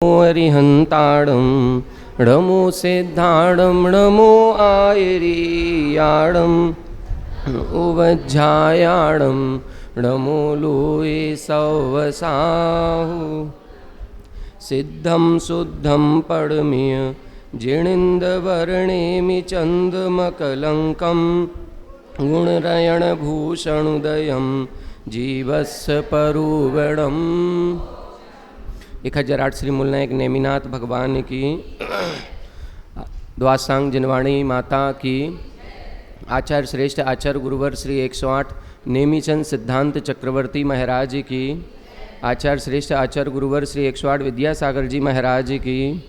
अरिहंताड़ं नमो सिद्धाड़ं नमो आयरीयाड़ं उवज्झायाड़ं नमो लोये सवसाहु सिद्धं शुद्धं पड़मिय जिणिन्दवर्णेमि चन्दमकलङ्कं गुणरयणभूषणुदयं जीवस्य परुवणम्। 1008 श्री मूलनायक नेमिनाथ भगवान की, द्वासांग जिनवाणी माता की, आचार्य श्रेष्ठ आचार्य गुरुवर श्री 108 नेमीचंद सिद्धांत चक्रवर्ती महाराज की, आचार्य श्रेष्ठ आचार्य गुरुवर श्री 108 विद्यासागर जी महाराज की,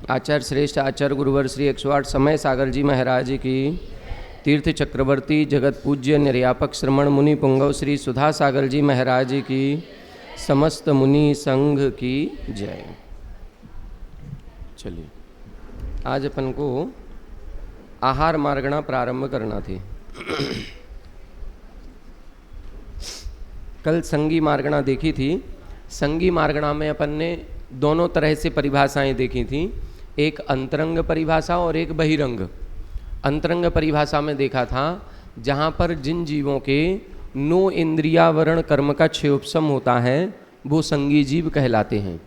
आचार्य श्रेष्ठ आचार्य गुरुवर श्री 108 समय सागर जी महाराज की, तीर्थ चक्रवर्ती जगत पूज्य निर्यापक श्रमण मुनि पुंगव श्री सुधा सागर जी महाराज की, समस्त मुनि संघ की जय। चलिए, आज अपन को आहार मार्गणा प्रारंभ करना थी। कल संगी मार्गणा देखी थी। संगी मार्गणा में अपन ने दोनों तरह से परिभाषाएं देखी थी, एक अंतरंग परिभाषा और एक बहिरंग। अंतरंग परिभाषा में देखा था जहाँ पर जिन जीवों के नो इंद्रियावरण कर्म का क्षयोपशम होता है वो संगी जीव कहलाते हैं,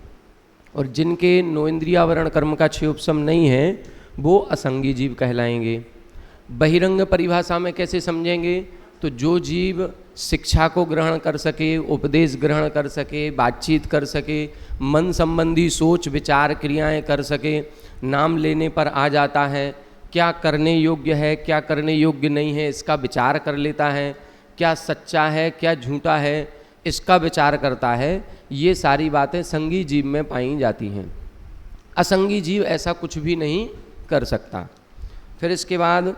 और जिनके नो इंद्रियावरण कर्म का क्षयोपशम नहीं है वो असंगी जीव कहलाएंगे। बहिरंग परिभाषा में कैसे समझेंगे, तो जो जीव शिक्षा को ग्रहण कर सके, उपदेश ग्रहण कर सके, बातचीत कर सके, मन संबंधी सोच विचार क्रियाएं कर सके, नाम लेने पर आ जाता है, क्या करने योग्य है क्या करने योग्य नहीं है इसका विचार कर लेता है, क्या सच्चा है क्या झूठा है इसका विचार करता है, ये सारी बातें संगी जीव में पाई जाती हैं। असंगी जीव ऐसा कुछ भी नहीं कर सकता। फिर इसके बाद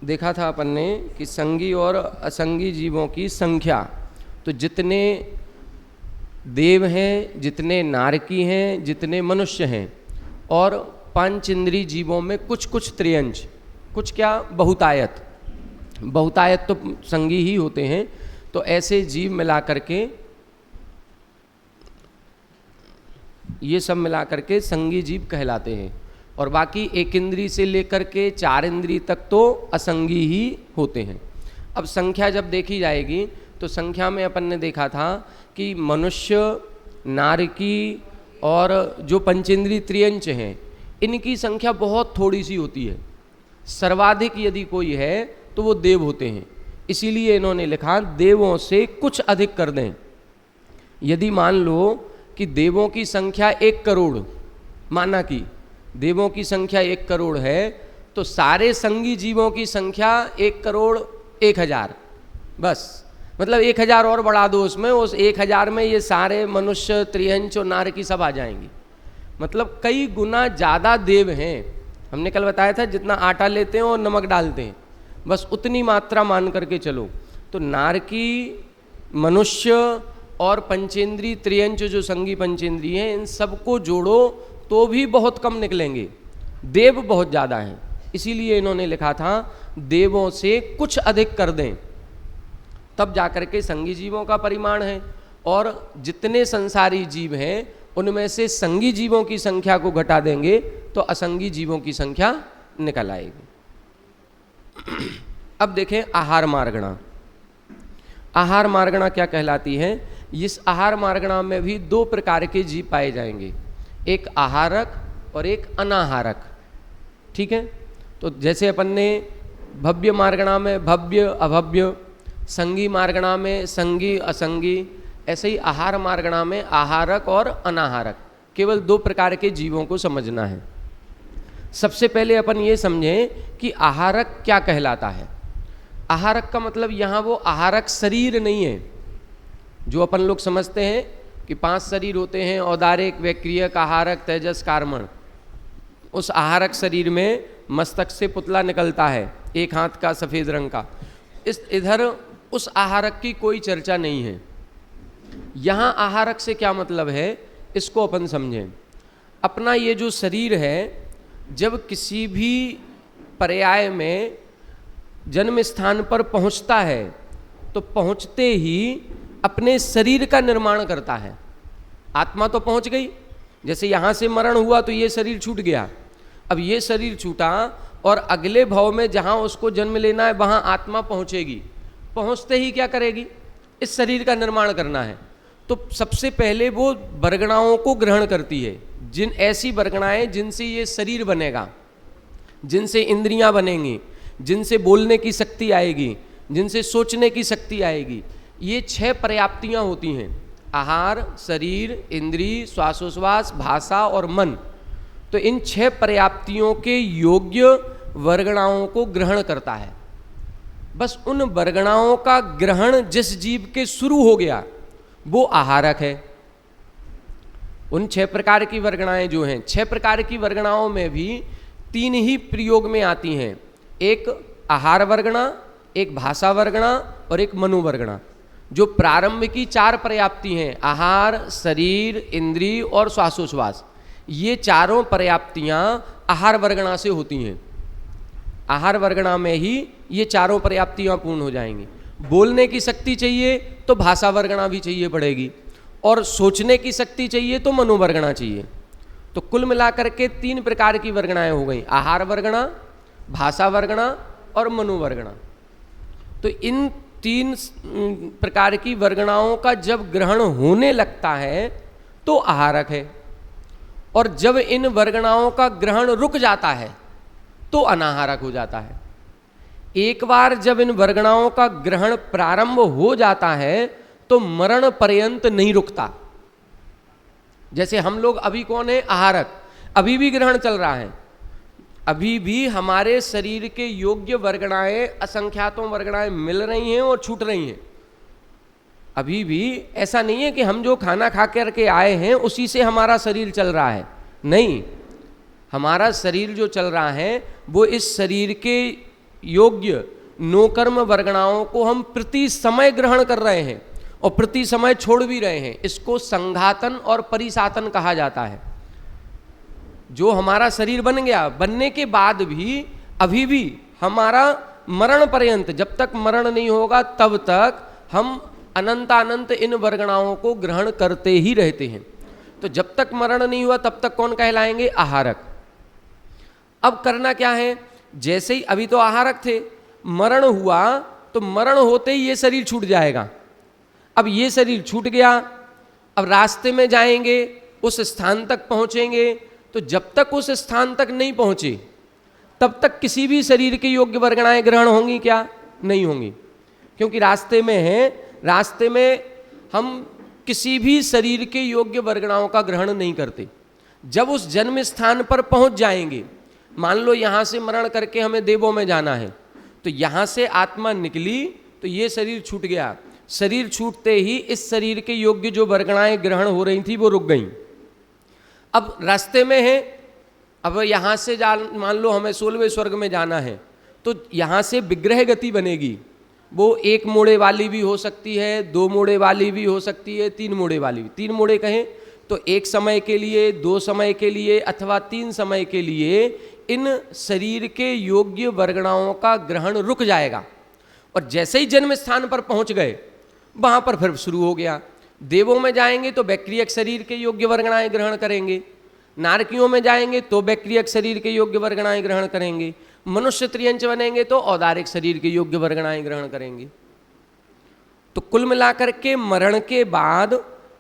देखा था अपन ने कि संगी और असंगी जीवों की संख्या, तो जितने देव हैं, जितने नारकी हैं, जितने मनुष्य हैं, और पंच इंद्री जीवों में कुछ कुछ त्रियंश, कुछ क्या बहुतायत, बहुतायत तो संगी ही होते हैं। तो ऐसे जीव मिला करके, ये सब मिला करके संगी जीव कहलाते हैं, और बाकी एक इंद्री से लेकर के 4 इंद्री तक तो असंगी ही होते हैं। अब संख्या जब देखी जाएगी तो संख्या में अपन ने देखा था कि मनुष्य, नारकी और जो पंचेंद्री त्रियंच हैं इनकी संख्या बहुत थोड़ी सी होती है। सर्वाधिक यदि कोई है तो वो देव होते हैं, इसीलिए इन्होंने लिखा देवों से कुछ अधिक कर दें। यदि मान लो कि देवों की संख्या 1 करोड़, माना कि देवों की संख्या 1 करोड़ है, तो सारे संगी जीवों की संख्या 1 करोड़ 1,000, बस मतलब 1,000 और बढ़ा दो उसमें, उस 1,000 में ये सारे मनुष्य, त्रियंच और नारकी सब आ जाएंगी। मतलब कई गुना ज़्यादा देव हैं। हमने कल बताया था जितना आटा लेते हैं और नमक डालते हैं, बस उतनी मात्रा मान करके चलो। तो नारकी, मनुष्य और पंचेंद्री त्रियंच जो संगी पंचेंद्री हैं, इन सबको जोड़ो तो भी बहुत कम निकलेंगे, देव बहुत ज़्यादा हैं। इसीलिए इन्होंने लिखा था देवों से कुछ अधिक कर दें, तब जाकर के संगी जीवों का परिमाण है। और जितने संसारी जीव हैं उनमें से संगी जीवों की संख्या को घटा देंगे तो असंगी जीवों की संख्या निकल आएगी। अब देखें आहार मार्गणा। आहार मार्गणा क्या कहलाती है। इस आहार मार्गणा में भी 2 प्रकार के जीव पाए जाएंगे, एक आहारक और एक अनाहारक। ठीक है, तो जैसे अपन ने भव्य मार्गणा में भव्य अभव्य, संगी मार्गणा में संगी असंगी, ऐसे ही आहार मार्गणा में आहारक और अनाहारक, केवल 2 प्रकार के जीवों को समझना है। सबसे पहले अपन ये समझें कि आहारक क्या कहलाता है। आहारक का मतलब यहाँ वो आहारक शरीर नहीं है जो अपन लोग समझते हैं कि 5 शरीर होते हैं, औदारिक, वैक्रियक, आहारक, तेजस, कार्मण। उस आहारक शरीर में मस्तक से पुतला निकलता है, एक हाथ का सफ़ेद रंग का। इधर उस आहारक की कोई चर्चा नहीं है। यहाँ आहारक से क्या मतलब है, इसको अपन समझें। अपना ये जो शरीर है, जब किसी भी पर्याय में जन्म स्थान पर पहुँचता है तो पहुँचते ही अपने शरीर का निर्माण करता है। आत्मा तो पहुँच गई, जैसे यहाँ से मरण हुआ तो ये शरीर छूट गया, अब ये शरीर छूटा और अगले भव में जहाँ उसको जन्म लेना है वहाँ आत्मा पहुँचेगी। पहुँचते ही क्या करेगी? इस शरीर का निर्माण करना है। तो सबसे पहले वो वर्गणाओं को ग्रहण करती है, जिन ऐसी वर्गणाएं जिनसे ये शरीर बनेगा, जिनसे इंद्रियां बनेंगी, जिनसे बोलने की शक्ति आएगी, जिनसे सोचने की शक्ति आएगी। ये 6 पर्याप्तियां होती हैं, आहार, शरीर, इंद्रिय, श्वासोश्वास, भाषा और मन। तो इन 6 पर्याप्तियों के योग्य वर्गणाओं को ग्रहण करता है। बस उन वर्गणाओं का ग्रहण जिस जीव के शुरू हो गया वो आहारक है। उन 6 प्रकार की वर्गणाएं जो हैं, 6 प्रकार की वर्गणाओं में भी 3 ही प्रयोग में आती हैं, एक आहार वर्गणा, एक भाषा वर्गणा और एक मनुवर्गणा। जो प्रारंभ की 4 पर्याप्ति हैं, आहार, शरीर, इंद्रिय और श्वासोश्वास, ये चारों पर्याप्तियां आहार वर्गणा से होती हैं। आहार वर्गणा में ही ये चारों पर्याप्तियां पूर्ण हो जाएंगी। बोलने की शक्ति चाहिए तो भाषा वर्गणा भी चाहिए पड़ेगी, और सोचने की शक्ति चाहिए तो मनोवर्गणा चाहिए। तो कुल मिलाकर के 3 प्रकार की वर्गणाएं हो गई, आहार वर्गणा, भाषा वर्गणा और मनोवर्गणा। तो इन 3 प्रकार की वर्गणाओं का जब ग्रहण होने लगता है तो आहारक है, और जब इन वर्गणाओं का ग्रहण रुक जाता है तो अनाहारक हो जाता है। एक बार जब इन वर्गणाओं का ग्रहण प्रारंभ हो जाता है तो मरण पर्यंत नहीं रुकता। जैसे हम लोग अभी कौन है? आहारक। अभी भी ग्रहण चल रहा है, अभी भी हमारे शरीर के योग्य वर्गणाएं, असंख्यातों वर्गणाएं मिल रही हैं और छूट रही हैं। अभी भी ऐसा नहीं है कि हम जो खाना खा करके आए हैं उसी से हमारा शरीर चल रहा है, नहीं। हमारा शरीर जो चल रहा है वो इस शरीर के योग्य नोकर्म वर्गणाओं को हम प्रति समय ग्रहण कर रहे हैं और प्रति समय छोड़ भी रहे हैं। इसको संघातन और परिसातन कहा जाता है। जो हमारा शरीर बन गया, बनने के बाद भी अभी भी हमारा मरण पर्यंत, जब तक मरण नहीं होगा तब तक हम अनंतानंत इन वर्गणाओं को ग्रहण करते ही रहते हैं। तो जब तक मरण नहीं हुआ तब तक कौन कहलाएंगे? आहारक। अब करना क्या है? जैसे ही अभी तो आहारक थे, मरण हुआ तो मरण होते ही ये शरीर छूट जाएगा। अब ये शरीर छूट गया, अब रास्ते में जाएंगे, उस स्थान तक पहुंचेंगे। तो जब तक उस स्थान तक नहीं पहुंचे तब तक किसी भी शरीर के योग्य वर्गणाएं ग्रहण होंगी क्या? नहीं होंगी, क्योंकि रास्ते में है, रास्ते में हम किसी भी शरीर के योग्य वर्गणाओं का ग्रहण नहीं करते। जब उस जन्म स्थान पर पहुंच जाएंगे, मान लो यहाँ से मरण करके हमें देवों में जाना है, तो यहाँ से आत्मा निकली तो ये शरीर छूट गया। शरीर छूटते ही इस शरीर के योग्य जो वर्गणाएं ग्रहण हो रही थी वो रुक गईं। अब रास्ते में है, अब यहाँ से मान लो हमें 16वें स्वर्ग में जाना है, तो यहाँ से विग्रह गति बनेगी। वो 1 मोड़े वाली भी हो सकती है, 2 मोड़े वाली भी हो सकती है, 3 मोड़े वाली भी। 3 मोड़े कहें तो 1 समय के लिए, 2 समय के लिए अथवा 3 समय के लिए इन शरीर के योग्य वर्गणाओं का ग्रहण रुक जाएगा। और जैसे ही जन्म स्थान पर पहुंच गए वहां पर फिर शुरू हो गया। देवों में जाएंगे तो वैक्रियक शरीर के योग्य वर्गणाएं ग्रहण करेंगे, नारकियों में जाएंगे तो वैक्रियक शरीर के योग्य वर्गणाएं ग्रहण करेंगे, मनुष्य त्रियंच बनेंगे तो औदारिक शरीर के योग्य वर्गणाएं ग्रहण करेंगे। तो कुल मिलाकर के मरण के बाद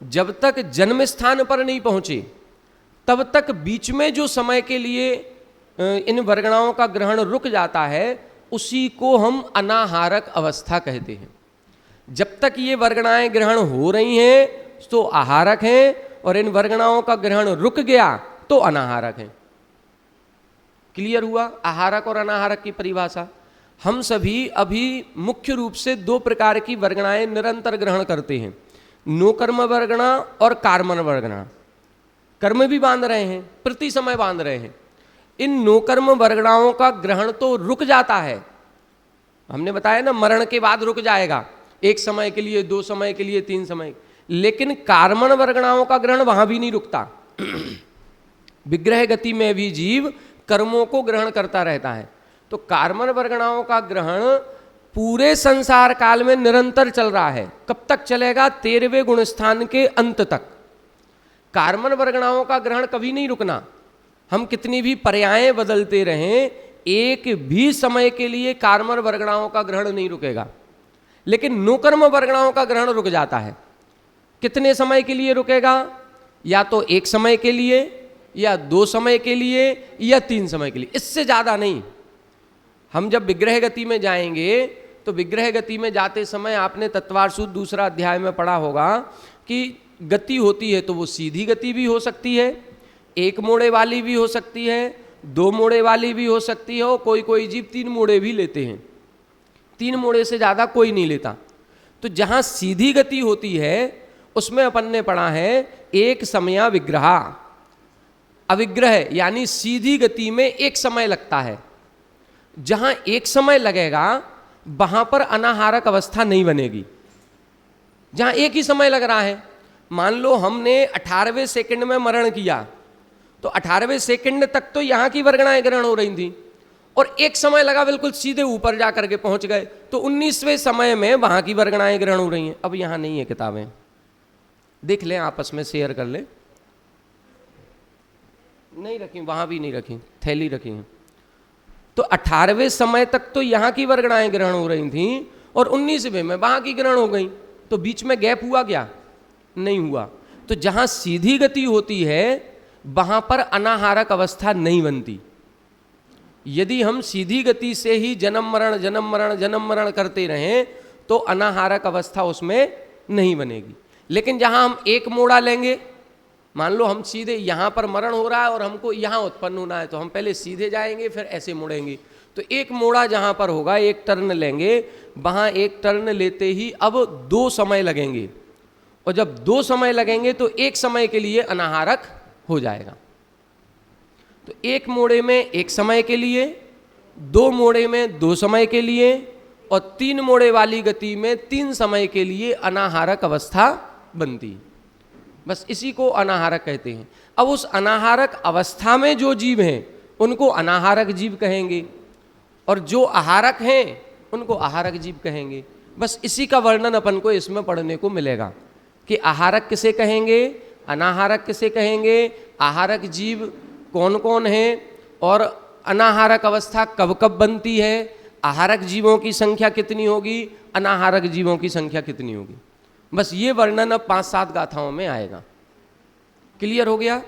जब तक जन्म स्थान पर नहीं पहुंचे तब तक बीच में जो समय के लिए इन वर्गणाओं का ग्रहण रुक जाता है उसी को हम अनाहारक अवस्था कहते हैं। जब तक ये वर्गणाएं ग्रहण हो रही हैं तो आहारक हैं, और इन वर्गणाओं का ग्रहण रुक गया तो अनाहारक हैं। क्लियर हुआ आहारक और अनाहारक की परिभाषा? हम सभी अभी मुख्य रूप से 2 प्रकार की वर्गणाएं निरंतर ग्रहण करते हैं, नोकर्म वर्गणा और कार्मन वर्गणा। कर्म भी बांध रहे हैं, प्रति समय बांध रहे हैं। इन नोकर्म वर्गणाओं का ग्रहण तो रुक जाता है, हमने बताया ना, मरण के बाद रुक जाएगा, 1 समय के लिए, 2 समय के लिए, 3 समय। लेकिन कार्मन वर्गणाओं का ग्रहण वहां भी नहीं रुकता। विग्रह गति में भी जीव कर्मों को ग्रहण करता रहता है। तो कार्मन वर्गणाओं का ग्रहण पूरे संसार काल में निरंतर चल रहा है। कब तक चलेगा? 13वें गुणस्थान के अंत तक। कार्बन वर्गणाओं का ग्रहण कभी नहीं रुकना। हम कितनी भी पर्यायें बदलते रहें, एक भी समय के लिए कार्बन वर्गणाओं का ग्रहण नहीं रुकेगा। लेकिन नोकर्म वर्गणाओं का ग्रहण रुक जाता है। कितने समय के लिए रुकेगा? या तो एक समय के लिए, या 2 समय के लिए, या 3 समय के लिए, इससे ज्यादा नहीं। हम जब विग्रह गति में जाएंगे तो विग्रह गति में जाते समय आपने तत्वार सूत्र दूसरा अध्याय में पढ़ा होगा कि गति होती है तो वो सीधी गति भी हो सकती है, एक मोड़े वाली भी हो सकती है, 2 मोड़े वाली भी हो सकती है, और कोई कोई जीव 3 मोड़े भी लेते हैं। 3 मोड़े से ज़्यादा कोई नहीं लेता। तो जहाँ सीधी गति होती है उसमें अपन ने पढ़ा है एक समया विग्रह। अविग्रह यानी सीधी गति में एक समय लगता है। जहाँ एक समय लगेगा वहाँ पर अनाहारक अवस्था नहीं बनेगी। जहाँ एक ही समय लग रहा है, मान लो हमने 18वें सेकंड में मरण किया, तो 18वें सेकंड तक तो यहाँ की वर्गणाएं ग्रहण हो रही थी, और एक समय लगा बिल्कुल सीधे ऊपर जा करके पहुंच गए, तो 19वें समय में वहाँ की वर्गणाएं ग्रहण हो रही हैं। अब यहाँ नहीं है, किताबें देख लें, आपस में शेयर कर लें। नहीं रखी, वहाँ भी नहीं रखी, थैली रखी है। तो 18वें समय तक तो यहाँ की वर्गणाएं ग्रहण हो रही थी, और 19वें में वहाँ की ग्रहण हो गई। तो बीच में गैप हुआ क्या? नहीं हुआ। तो जहाँ सीधी गति होती है वहाँ पर अनाहारक अवस्था नहीं बनती। यदि हम सीधी गति से ही जन्म मरण जन्म मरण जन्म मरण करते रहें तो अनाहारक अवस्था उसमें नहीं बनेगी। लेकिन जहाँ हम एक मोड़ा लेंगे, मान लो हम सीधे यहाँ पर मरण हो रहा है और हमको यहाँ उत्पन्न होना है, तो हम पहले सीधे जाएंगे फिर ऐसे मुड़ेंगे। तो एक मोड़ा जहाँ पर होगा, एक टर्न लेंगे, वहाँ एक टर्न लेते ही अब 2 समय लगेंगे, और जब 2 समय लगेंगे तो एक समय के लिए अनाहारक हो जाएगा। तो एक मोड़े में एक समय के लिए, 2 मोड़े में 2 समय के लिए, और 3 मोड़े वाली गति में 3 समय के लिए अनाहारक अवस्था बनती है। बस इसी को अनाहारक कहते हैं। अब उस अनाहारक अवस्था में जो जीव हैं उनको अनाहारक जीव कहेंगे, और जो आहारक हैं उनको आहारक जीव कहेंगे। बस इसी का वर्णन अपन को इसमें पढ़ने को मिलेगा कि आहारक किसे कहेंगे, अनाहारक किसे कहेंगे, आहारक जीव कौन कौन है, और अनाहारक अवस्था कब कब बनती है, आहारक जीवों की संख्या कितनी होगी, अनाहारक जीवों की संख्या कितनी होगी। बस ये वर्णन अब 5-7 गाथाओं में आएगा। क्लियर हो गया?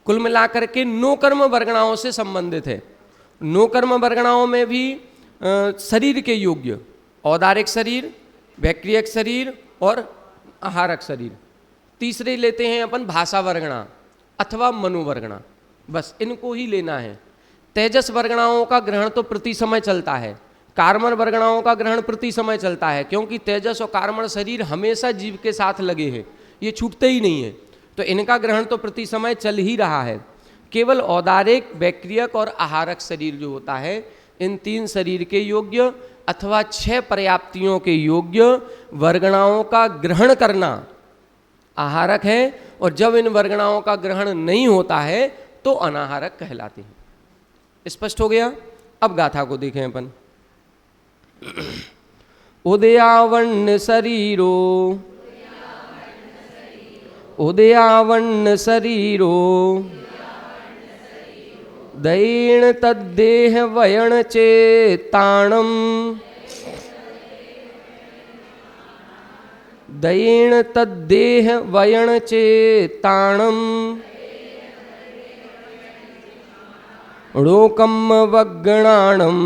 कुल मिलाकर के 9 कर्म वर्गणाओं से संबंधित है। 9 कर्म वर्गणाओं में भी शरीर के योग्य औदारिक शरीर, वैक्रियक शरीर और आहारक शरीर। तीसरे लेते हैं अपन भाषा वर्गणा अथवा मनोवर्गणा। बस इनको ही लेना है। तेजस वर्गणाओं का ग्रहण तो प्रति समय चलता है, कार्बन वर्गणाओं का ग्रहण प्रति समय चलता है, क्योंकि तेजस और कार्बन शरीर हमेशा जीव के साथ लगे हैं, ये छूटते ही नहीं है। तो इनका ग्रहण तो प्रति समय चल ही रहा है। केवल औदारिक, वैक्रियक और आहारक शरीर जो होता है, इन 3 शरीर के योग्य अथवा 6 पर्याप्तियों के योग्य वर्गणाओं का ग्रहण करना आहारक है, और जब इन वर्गणाओं का ग्रहण नहीं होता है तो अनाहारक कहलाते हैं। स्पष्ट हो गया? अब गाथा को देखें अपन। उदयावर्ण शरीरो, उदयावर्ण शरीरो, दैण तद्देह वयण चेताणम, दैण तद्देह वयण चेताणम, णोकम वग्गणाणम,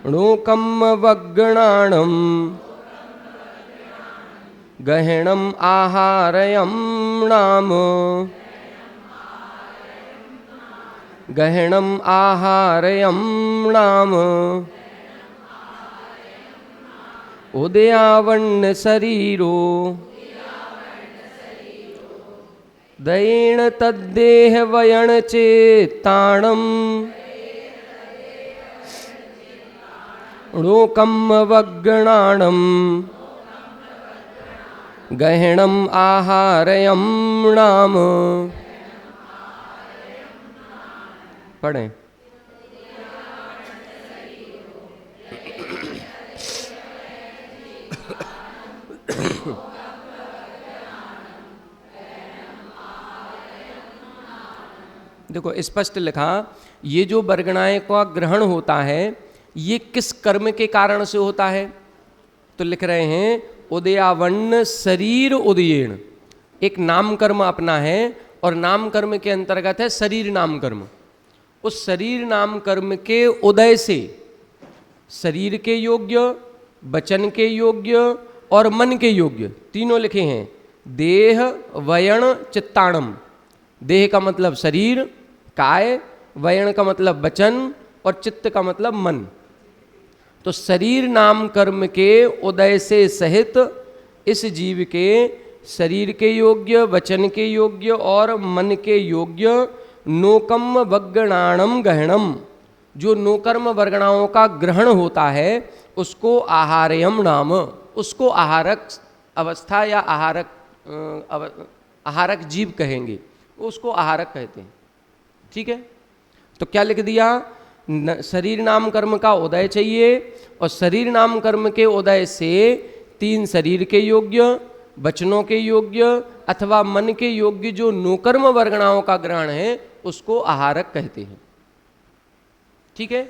णोकम वग्गणाणम, गहनम आहारयम नाम, गहनम आहारयम नाम, उदयावर्ण शरीरो, दैण तद्देह वयण चेताणम, णोकम वग्गणाणम, गहनम आहारयम नाम। पढ़ें। देखो स्पष्ट लिखा, ये जो वर्गणाएं का ग्रहण होता है ये किस कर्म के कारण से होता है? तो लिख रहे हैं उदयावन्न शरीर उदयेण, एक नाम कर्म अपना है और नाम कर्म के अंतर्गत है शरीर नाम कर्म। उस शरीर नाम कर्म के उदय से शरीर के योग्य, वचन के योग्य और मन के योग्य तीनों लिखे हैं। देह वयण चित्ताणम, देह का मतलब शरीर काय, वयण का मतलब वचन और चित्त का मतलब मन। तो शरीर नाम कर्म के उदय से सहित इस जीव के शरीर के योग्य, वचन के योग्य और मन के योग्य नोकम वग्गणाणम गहणम, जो नोकर्म वर्गणाओं का ग्रहण होता है उसको आहार्यम नाम, उसको आहारक अवस्था या आहारक जीव कहेंगे, उसको आहारक कहते हैं। ठीक है, तो क्या लिख दिया? शरीर नाम कर्म का उदय चाहिए और शरीर नाम कर्म के उदय से 3 शरीर के योग्य, वचनों के योग्य अथवा मन के योग्य जो नोकर्म वर्गणाओं का ग्रहण है उसको आहारक कहते हैं। ठीक है,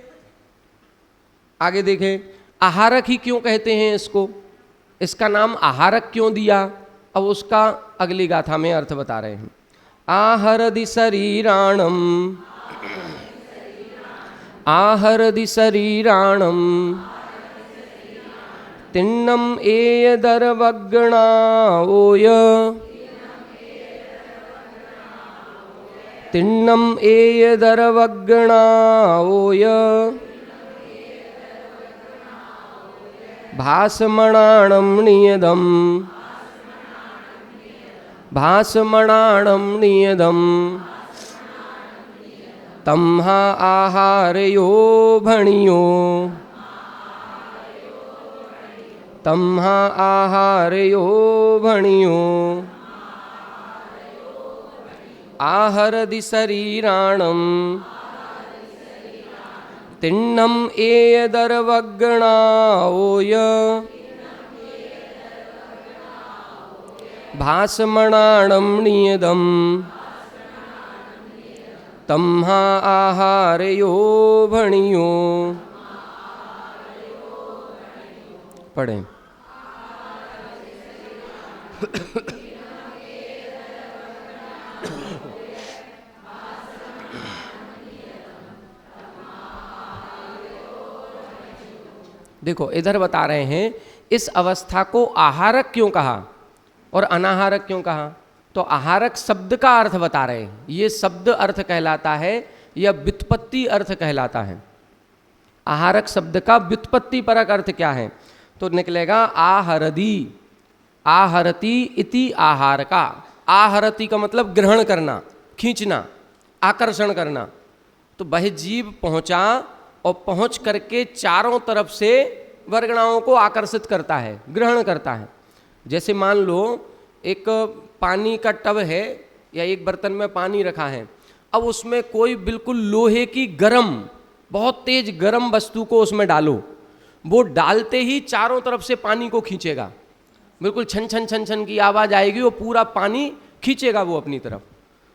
आगे देखें, आहारक ही क्यों कहते हैं इसको, इसका नाम आहारक क्यों दिया? अब उसका अगली गाथा में अर्थ बता रहे हैं। आहरदि शरीराणम, आहरदि शरीराणम तिन्नम एयदर्वग्गणाओय, तिन्नम एयदर्वग्गणाओय भासमणाणं नियदम्, भासमणाणं नियदम् तम्हा आहारयो भणियो, तम्हा आहारयो भणियो आहरदि शरीराणम तिन्नम एयदर्वग्गणाओय भासमणाणं नियदम् तम्हा आहारयो भणियो। पढ़ें। देखो इधर बता रहे हैं इस अवस्था को आहारक क्यों कहा और अनाहारक क्यों कहा। तो आहारक शब्द का अर्थ बता रहे हैं, ये शब्द अर्थ कहलाता है या व्युत्पत्ति अर्थ कहलाता है। आहारक शब्द का व्युत्पत्ति परक अर्थ क्या है? तो निकलेगा आहरदी, आहरती इति आहार का। आहरती का मतलब ग्रहण करना, खींचना, आकर्षण करना। तो वह जीव पहुंचा और पहुंच करके चारों तरफ से वर्गणाओं को आकर्षित करता है, ग्रहण करता है। जैसे मान लो एक पानी का टब है या एक बर्तन में पानी रखा है, अब उसमें कोई बिल्कुल लोहे की गरम, बहुत तेज गरम वस्तु को उसमें डालो, वो डालते ही चारों तरफ से पानी को खींचेगा, बिल्कुल छन छन छन छन की आवाज़ आएगी, वो पूरा पानी खींचेगा वो अपनी तरफ।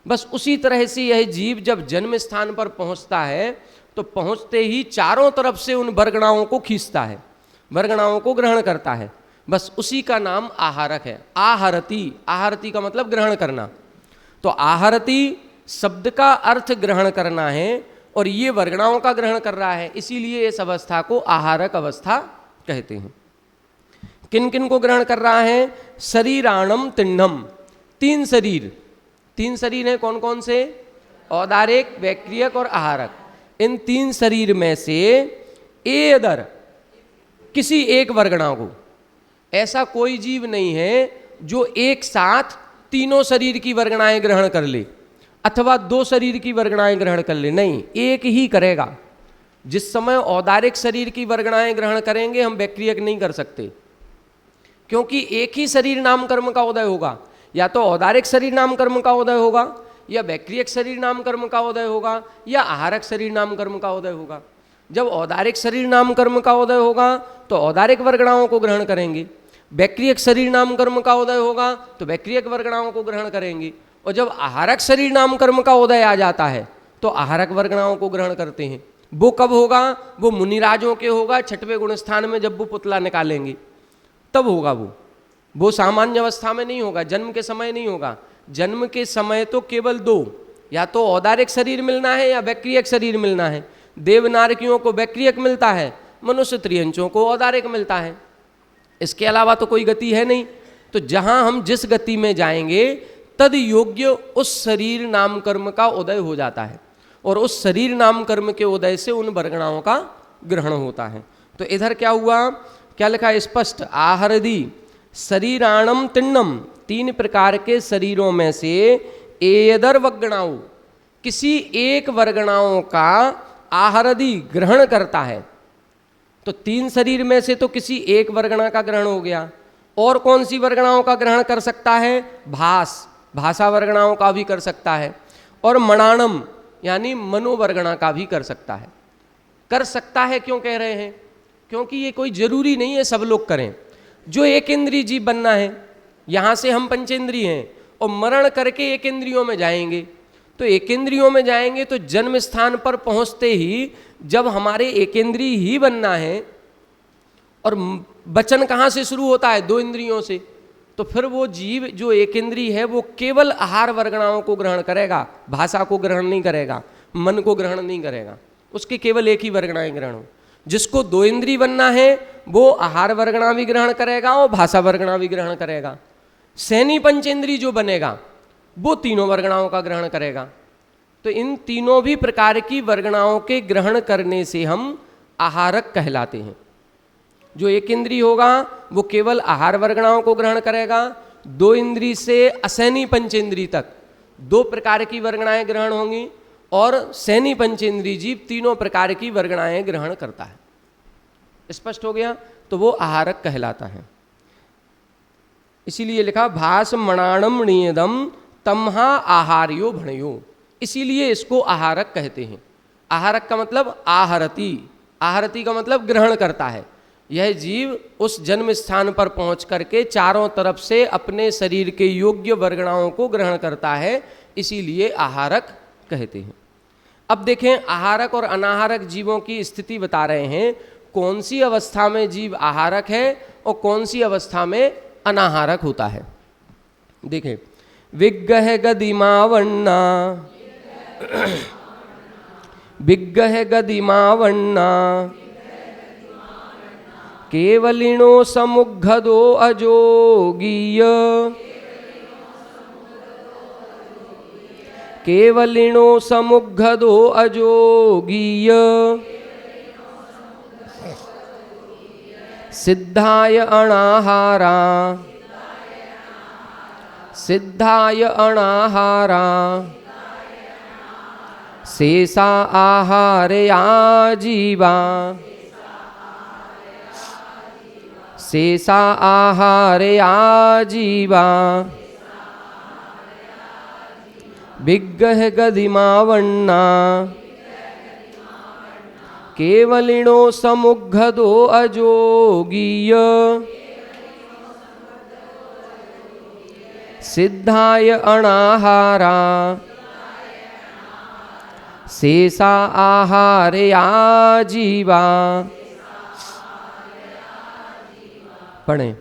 बस उसी तरह से यह जीव जब जन्म स्थान पर पहुंचता है तो पहुंचते ही चारों तरफ से उन वर्गणाओं को खींचता है, वर्गणाओं को ग्रहण करता है। बस उसी का नाम आहारक है। आहरती, आहरती का मतलब ग्रहण करना। तो आहरती शब्द का अर्थ ग्रहण करना है और ये वर्गणाओं का ग्रहण कर रहा है, इसीलिए इस अवस्था को आहारक अवस्था कहते हैं। किन किन को ग्रहण कर रहा है? शरीराणम तिन्नम, 3 शरीर। 3 शरीर हैं कौन कौन से? औदारिक, वैक्रियक और आहारक। इन 3 शरीर में से एदर, किसी एक वर्गणा को, ऐसा कोई जीव नहीं है जो एक साथ तीनों शरीर की वर्गणाएं ग्रहण कर ले अथवा 2 शरीर की वर्गणाएं ग्रहण कर ले, नहीं, एक ही करेगा। जिस समय औदारिक शरीर की वर्गणाएं ग्रहण करेंगे हम वैक्रियक नहीं कर सकते, क्योंकि एक ही शरीर नाम कर्म का उदय होगा, या तो औदारिक शरीर नाम कर्म का उदय होगा या वैक्रियक शरीर नाम कर्म का उदय होगा या आहारक शरीर नाम कर्म का उदय होगा। जब औदारिक शरीर नाम कर्म का उदय होगा तो औदारिक वर्गणाओं को ग्रहण करेंगे, वैक्रियक शरीर नाम कर्म का उदय होगा तो वैक्रियक वर्गणाओं को ग्रहण करेंगे, और जब आहारक शरीर नाम कर्म का उदय आ जाता है तो आहारक वर्गणाओं को ग्रहण करते हैं। वो कब होगा? वो मुनिराजों के होगा, छठवें गुण स्थान में जब वो पुतला निकालेंगे तब होगा। वो सामान्य अवस्था में नहीं होगा, जन्म के समय नहीं होगा। जन्म के समय तो केवल दो, या तो औदारिक शरीर मिलना है या वैक्रियक शरीर मिलना है। देवनारकियों को वैक्रियक मिलता है, मनुष्य त्रियंचों को औदारिक मिलता है। इसके अलावा तो कोई गति है नहीं। तो जहां हम जिस गति में जाएंगे तद योग्य उस शरीर नाम कर्म का उदय हो जाता है, और उस शरीर नाम कर्म के उदय से उन वर्गणाओं का ग्रहण होता है। तो इधर क्या हुआ, क्या लिखा है स्पष्ट, आहरदि शरीराणम तिन्नम, 3 प्रकार के शरीरों में से एयदर वर्गणाओं, किसी एक वर्गणाओं का आहरदि ग्रहण करता है। तो 3 शरीर में से तो किसी एक वर्गणा का ग्रहण हो गया। और कौन सी वर्गणाओं का ग्रहण कर सकता है? भाषा वर्गणाओं का भी कर सकता है, और मणानम यानी मनोवर्गणा का भी कर सकता है। कर सकता है क्यों कह रहे हैं? क्योंकि ये कोई जरूरी नहीं है सब लोग करें। जो एक इंद्रिय जीव बनना है, यहाँ से हम पंचेंद्रिय हैं और मरण करके एक इंद्रियों में जाएंगे, तो एक इंद्रियों में जाएंगे तो जन्म स्थान पर पहुँचते ही जब हमारे एक इंद्रिय ही बनना है, और वचन कहाँ से शुरू होता है? 2 इंद्रियों से। तो फिर वो जीव जो एक इंद्रिय है वो केवल आहार वर्गणाओं को ग्रहण करेगा, भाषा को ग्रहण नहीं करेगा, मन को ग्रहण नहीं करेगा, उसके केवल एक ही वर्गणाएं ग्रहण हो। जिसको 2 इंद्रिय बनना है वो आहार वर्गणा भी ग्रहण करेगा और भाषा वर्गणा भी ग्रहण करेगा। सैनी पंचेंद्रिय जो बनेगा वो तीनों वर्गणाओं का ग्रहण करेगा। तो इन तीनों भी प्रकार की वर्गणाओं के ग्रहण करने से हम आहारक कहलाते हैं। जो एक इंद्रिय होगा वो केवल आहार वर्गणाओं को ग्रहण करेगा, 2 इंद्रिय से असैनी पंचेंद्रिय तक 2 प्रकार की वर्गणाएं ग्रहण होंगी, और सैनी पंचेंद्रिय जीव 3 प्रकार की वर्गणाएं ग्रहण करता है। स्पष्ट हो गया? तो वो आहारक कहलाता है। इसीलिए लिखा भास मणाणम नियदम तमहा आहार्यो भणयो, इसीलिए इसको आहारक कहते हैं। आहारक का मतलब आहरती, आहरती का मतलब ग्रहण करता है। यह जीव उस जन्म स्थान पर पहुंच करके चारों तरफ से अपने शरीर के योग्य वर्गणाओं को ग्रहण करता है, इसीलिए आहारक कहते हैं। अब देखें, आहारक और अनाहारक जीवों की स्थिति बता रहे हैं। कौन सी अवस्था में जीव आहारक है और कौन सी अवस्था में अनाहारक होता है। देखें, विग्गह गदिमावन्ना, विग्गह गदिमावन्ना, केवलिनो समुग्धदो अजोगीय, केवलिनो समुग्धदो अजोगीय, सिद्धाय अनाहारा, सिद्धाय अनाहारा, शेषा आहारया जीवा, शेषा आहारया जीवा, विग्गह गदिमावन्ना, केवलिनो समुग्धदो अजोगीय, सिद्धाय अनाहारा, शेषा आहारया जीवा। पढ़ें।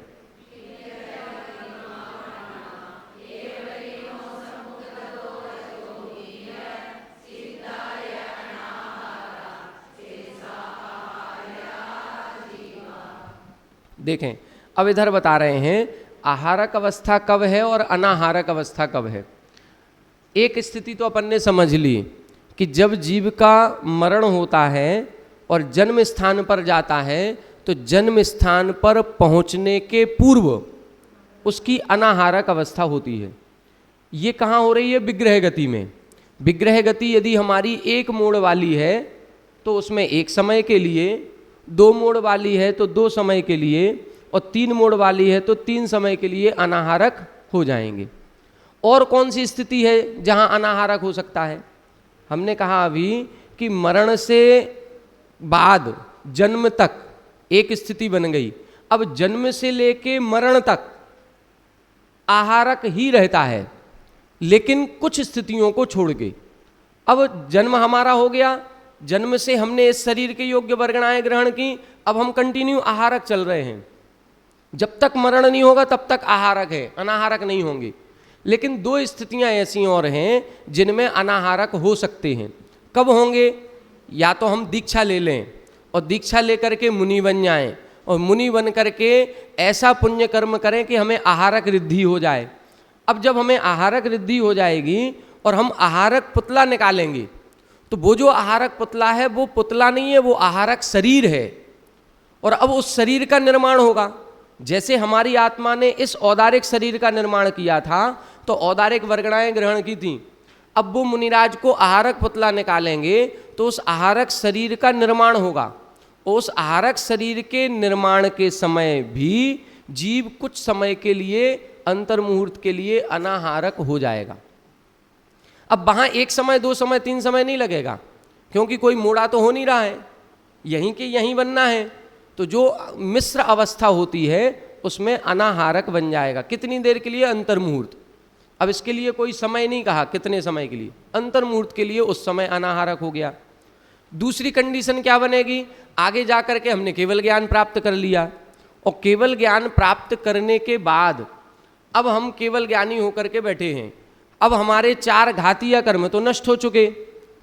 देखें, अब इधर बता रहे हैं आहारक अवस्था कब है और अनाहारक अवस्था कब है। एक स्थिति तो अपन ने समझ ली कि जब जीव का मरण होता है और जन्म स्थान पर जाता है, तो जन्म स्थान पर पहुंचने के पूर्व उसकी अनाहारक अवस्था होती है। ये कहाँ हो रही है? विग्रह गति में। विग्रह गति यदि हमारी 1 मोड़ वाली है तो उसमें 1 समय के लिए, 2 मोड़ वाली है तो 2 समय के लिए, और 3 मोड़ वाली है तो 3 समय के लिए अनाहारक हो जाएंगे। और कौन सी स्थिति है जहाँ अनाहारक हो सकता है? हमने कहा अभी कि मरण से बाद जन्म तक एक स्थिति बन गई। अब जन्म से लेके मरण तक आहारक ही रहता है, लेकिन कुछ स्थितियों को छोड़ के। अब जन्म हमारा हो गया, जन्म से हमने इस शरीर के योग्य वर्गणाएं ग्रहण की, अब हम कंटिन्यू आहारक चल रहे हैं। जब तक मरण नहीं होगा तब तक आहारक है, अनाहारक नहीं होंगे। लेकिन दो स्थितियां ऐसी और हैं जिनमें अनाहारक हो सकते हैं। कब होंगे? या तो हम दीक्षा ले लें और दीक्षा लेकर के मुनि बन जाएं, और मुनि बन करके ऐसा पुण्य कर्म करें कि हमें आहारक रिद्धि हो जाए। अब जब हमें आहारक रिद्धि हो जाएगी और हम आहारक पुतला निकालेंगे, तो वो जो आहारक पुतला है वो पुतला नहीं है, वो आहारक शरीर है। और अब उस शरीर का निर्माण होगा। जैसे हमारी आत्मा ने इस औदारिक शरीर का निर्माण किया था तो औदारिक वर्गणाएं ग्रहण की थी, अब वो मुनिराज को आहारक पुतला निकालेंगे तो उस आहारक शरीर का निर्माण होगा। उस आहारक शरीर के निर्माण के समय भी जीव कुछ समय के लिए, अंतर्मुहूर्त के लिए अनाहारक हो जाएगा। अब वहाँ 1 समय 2 समय 3 समय नहीं लगेगा, क्योंकि कोई मोड़ा तो हो नहीं रहा है, यहीं के यहीं बनना है। तो जो मिश्र अवस्था होती है उसमें अनाहारक बन जाएगा। कितनी देर के लिए? अंतर्मुहूर्त। अब इसके लिए कोई समय नहीं कहा कितने समय के लिए, अंतर्मुहूर्त के लिए उस समय अनाहारक हो गया। दूसरी कंडीशन क्या बनेगी? आगे जा कर के हमने केवल ज्ञान प्राप्त कर लिया, और केवल ज्ञान प्राप्त करने के बाद अब हम केवल ज्ञानी होकर के बैठे हैं। अब हमारे 4 घातीय कर्म तो नष्ट हो चुके,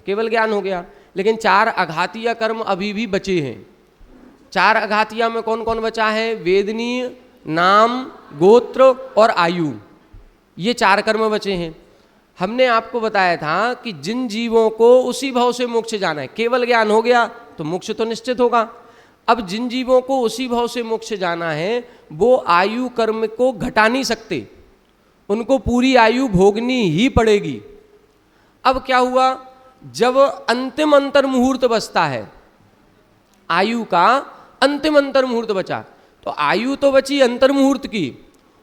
केवल ज्ञान हो गया, लेकिन 4 अघातीय कर्म अभी भी बचे हैं। 4 अघातीय में कौन कौन बचा है? वेदनीय, नाम, गोत्र और आयु, ये 4 कर्म बचे हैं। हमने आपको बताया था कि जिन जीवों को उसी भाव से मोक्ष जाना है, केवल ज्ञान हो गया तो मोक्ष तो निश्चित होगा। अब जिन जीवों को उसी भाव से मोक्ष जाना है वो आयु कर्म को घटा नहीं सकते, उनको पूरी आयु भोगनी ही पड़ेगी। अब क्या हुआ? जब अंतिम अंतर्मुहूर्त बचता है, आयु का अंतिम अंतर्मुहूर्त बचा, तो आयु तो बची अंतर्मुहूर्त की,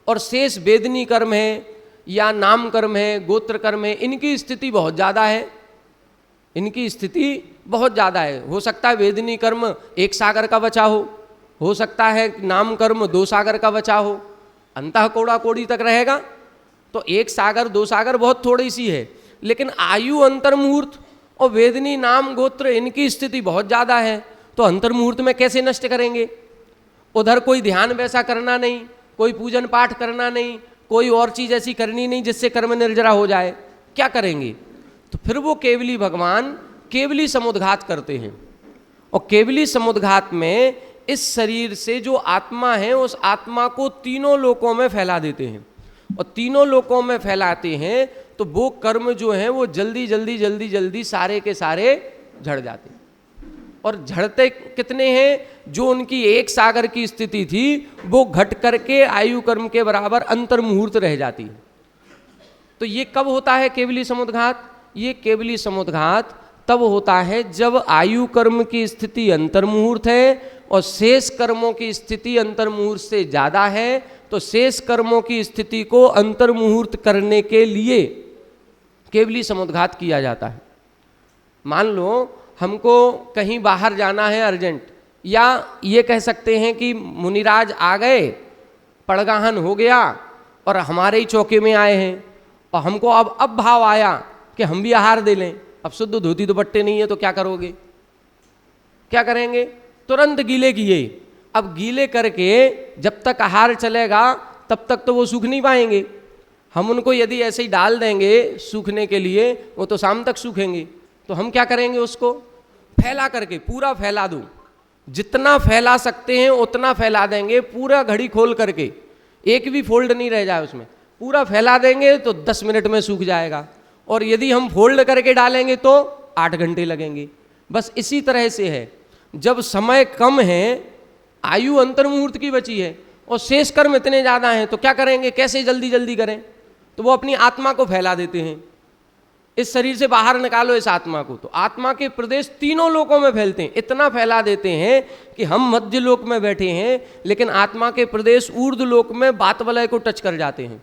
और शेष वेदनी कर्म है या नाम कर्म है, गोत्र कर्म है, इनकी स्थिति बहुत ज़्यादा है, इनकी स्थिति बहुत ज़्यादा है। हो सकता है वेदनी कर्म 1 सागर का बचा हो सकता है नाम कर्म 2 सागर का बचा हो, अंतः कोड़ा कोड़ी तक रहेगा। तो 1 सागर 2 सागर बहुत थोड़ी सी है, लेकिन आयु अंतर्मुहूर्त और वेदनी नाम गोत्र इनकी स्थिति बहुत ज़्यादा है, तो अंतर्मुहूर्त में कैसे नष्ट करेंगे? उधर कोई ध्यान वैसा करना नहीं, कोई पूजन पाठ करना नहीं, कोई और चीज़ ऐसी करनी नहीं जिससे कर्म निर्जरा हो जाए, क्या करेंगे? तो फिर वो केवली भगवान केवली समुद्घात करते हैं, और केवली समुद्घात में इस शरीर से जो आत्मा है उस आत्मा को तीनों लोकों में फैला देते हैं, और तीनों लोकों में फैलाते हैं तो वो कर्म जो हैं वो जल्दी जल्दी जल्दी जल्दी सारे के सारे झड़ जाते हैं। और झड़ते कितने हैं? जो उनकी 1 सागर की स्थिति थी वो घट करके आयु कर्म के बराबर अंतर्मुहूर्त रह जाती है। तो ये कब होता है केवली समुद्घात? ये केवली समुद्घात तब होता है जब आयु कर्म की स्थिति अंतर्मुहूर्त है और शेष कर्मों की स्थिति अंतर्मुहूर्त से ज़्यादा है। तो शेष कर्मों की स्थिति को अंतर्मुहूर्त करने के लिए केवली समुद्घात किया जाता है। मान लो हमको कहीं बाहर जाना है अर्जेंट, या ये कह सकते हैं कि मुनिराज आ गए, पड़गाहन हो गया और हमारे ही चौके में आए हैं, और हमको अब भाव आया कि हम भी आहार दे लें। अब शुद्ध धोती दुपट्टे नहीं है तो क्या करोगे? क्या करेंगे? तुरंत गीले किए। अब गीले करके जब तक आहार चलेगा तब तक तो वो सूख नहीं पाएंगे। हम उनको यदि ऐसे ही डाल देंगे सूखने के लिए, वो तो शाम तक सूखेंगे। तो हम क्या करेंगे? उसको फैला करके पूरा फैला दूं, जितना फैला सकते हैं उतना फैला देंगे, पूरा घड़ी खोल करके, एक भी फोल्ड नहीं रह जाए उसमें, पूरा फैला देंगे तो 10 मिनट में सूख जाएगा। और यदि हम फोल्ड करके डालेंगे तो 8 घंटे लगेंगे। बस इसी तरह से है, जब समय कम है, आयु अंतर्मुहूर्त की बची है और शेष कर्म इतने ज़्यादा हैं, तो क्या करेंगे? कैसे जल्दी जल्दी करें? तो वो अपनी आत्मा को फैला देते हैं, इस शरीर से बाहर निकालो इस आत्मा को। तो आत्मा के प्रदेश तीनों लोकों में फैलते हैं, इतना फैला देते हैं कि हम मध्य लोक में बैठे हैं लेकिन आत्मा के प्रदेश ऊर्ध्व लोक में बात वलय को टच कर जाते हैं,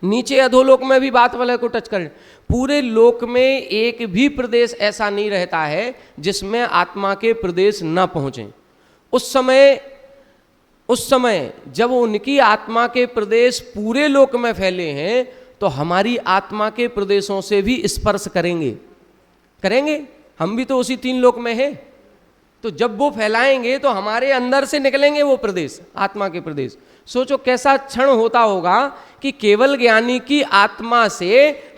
नीचे अधोलोक में भी बात वलय को टच कर। पूरे लोक में एक भी प्रदेश ऐसा नहीं रहता है जिसमें आत्मा के प्रदेश न पहुँचें। उस समय जब उनकी आत्मा के प्रदेश पूरे लोक में फैले हैं तो हमारी आत्मा के प्रदेशों से भी स्पर्श करेंगे। करेंगे? हम भी तो उसी 3 लोक में हैं। तो जब वो फैलाएंगे तो हमारे अंदर से निकलेंगे वो प्रदेश, आत्मा के प्रदेश। सोचो कैसा क्षण होता होगा कि केवल ज्ञानी की आत्मा से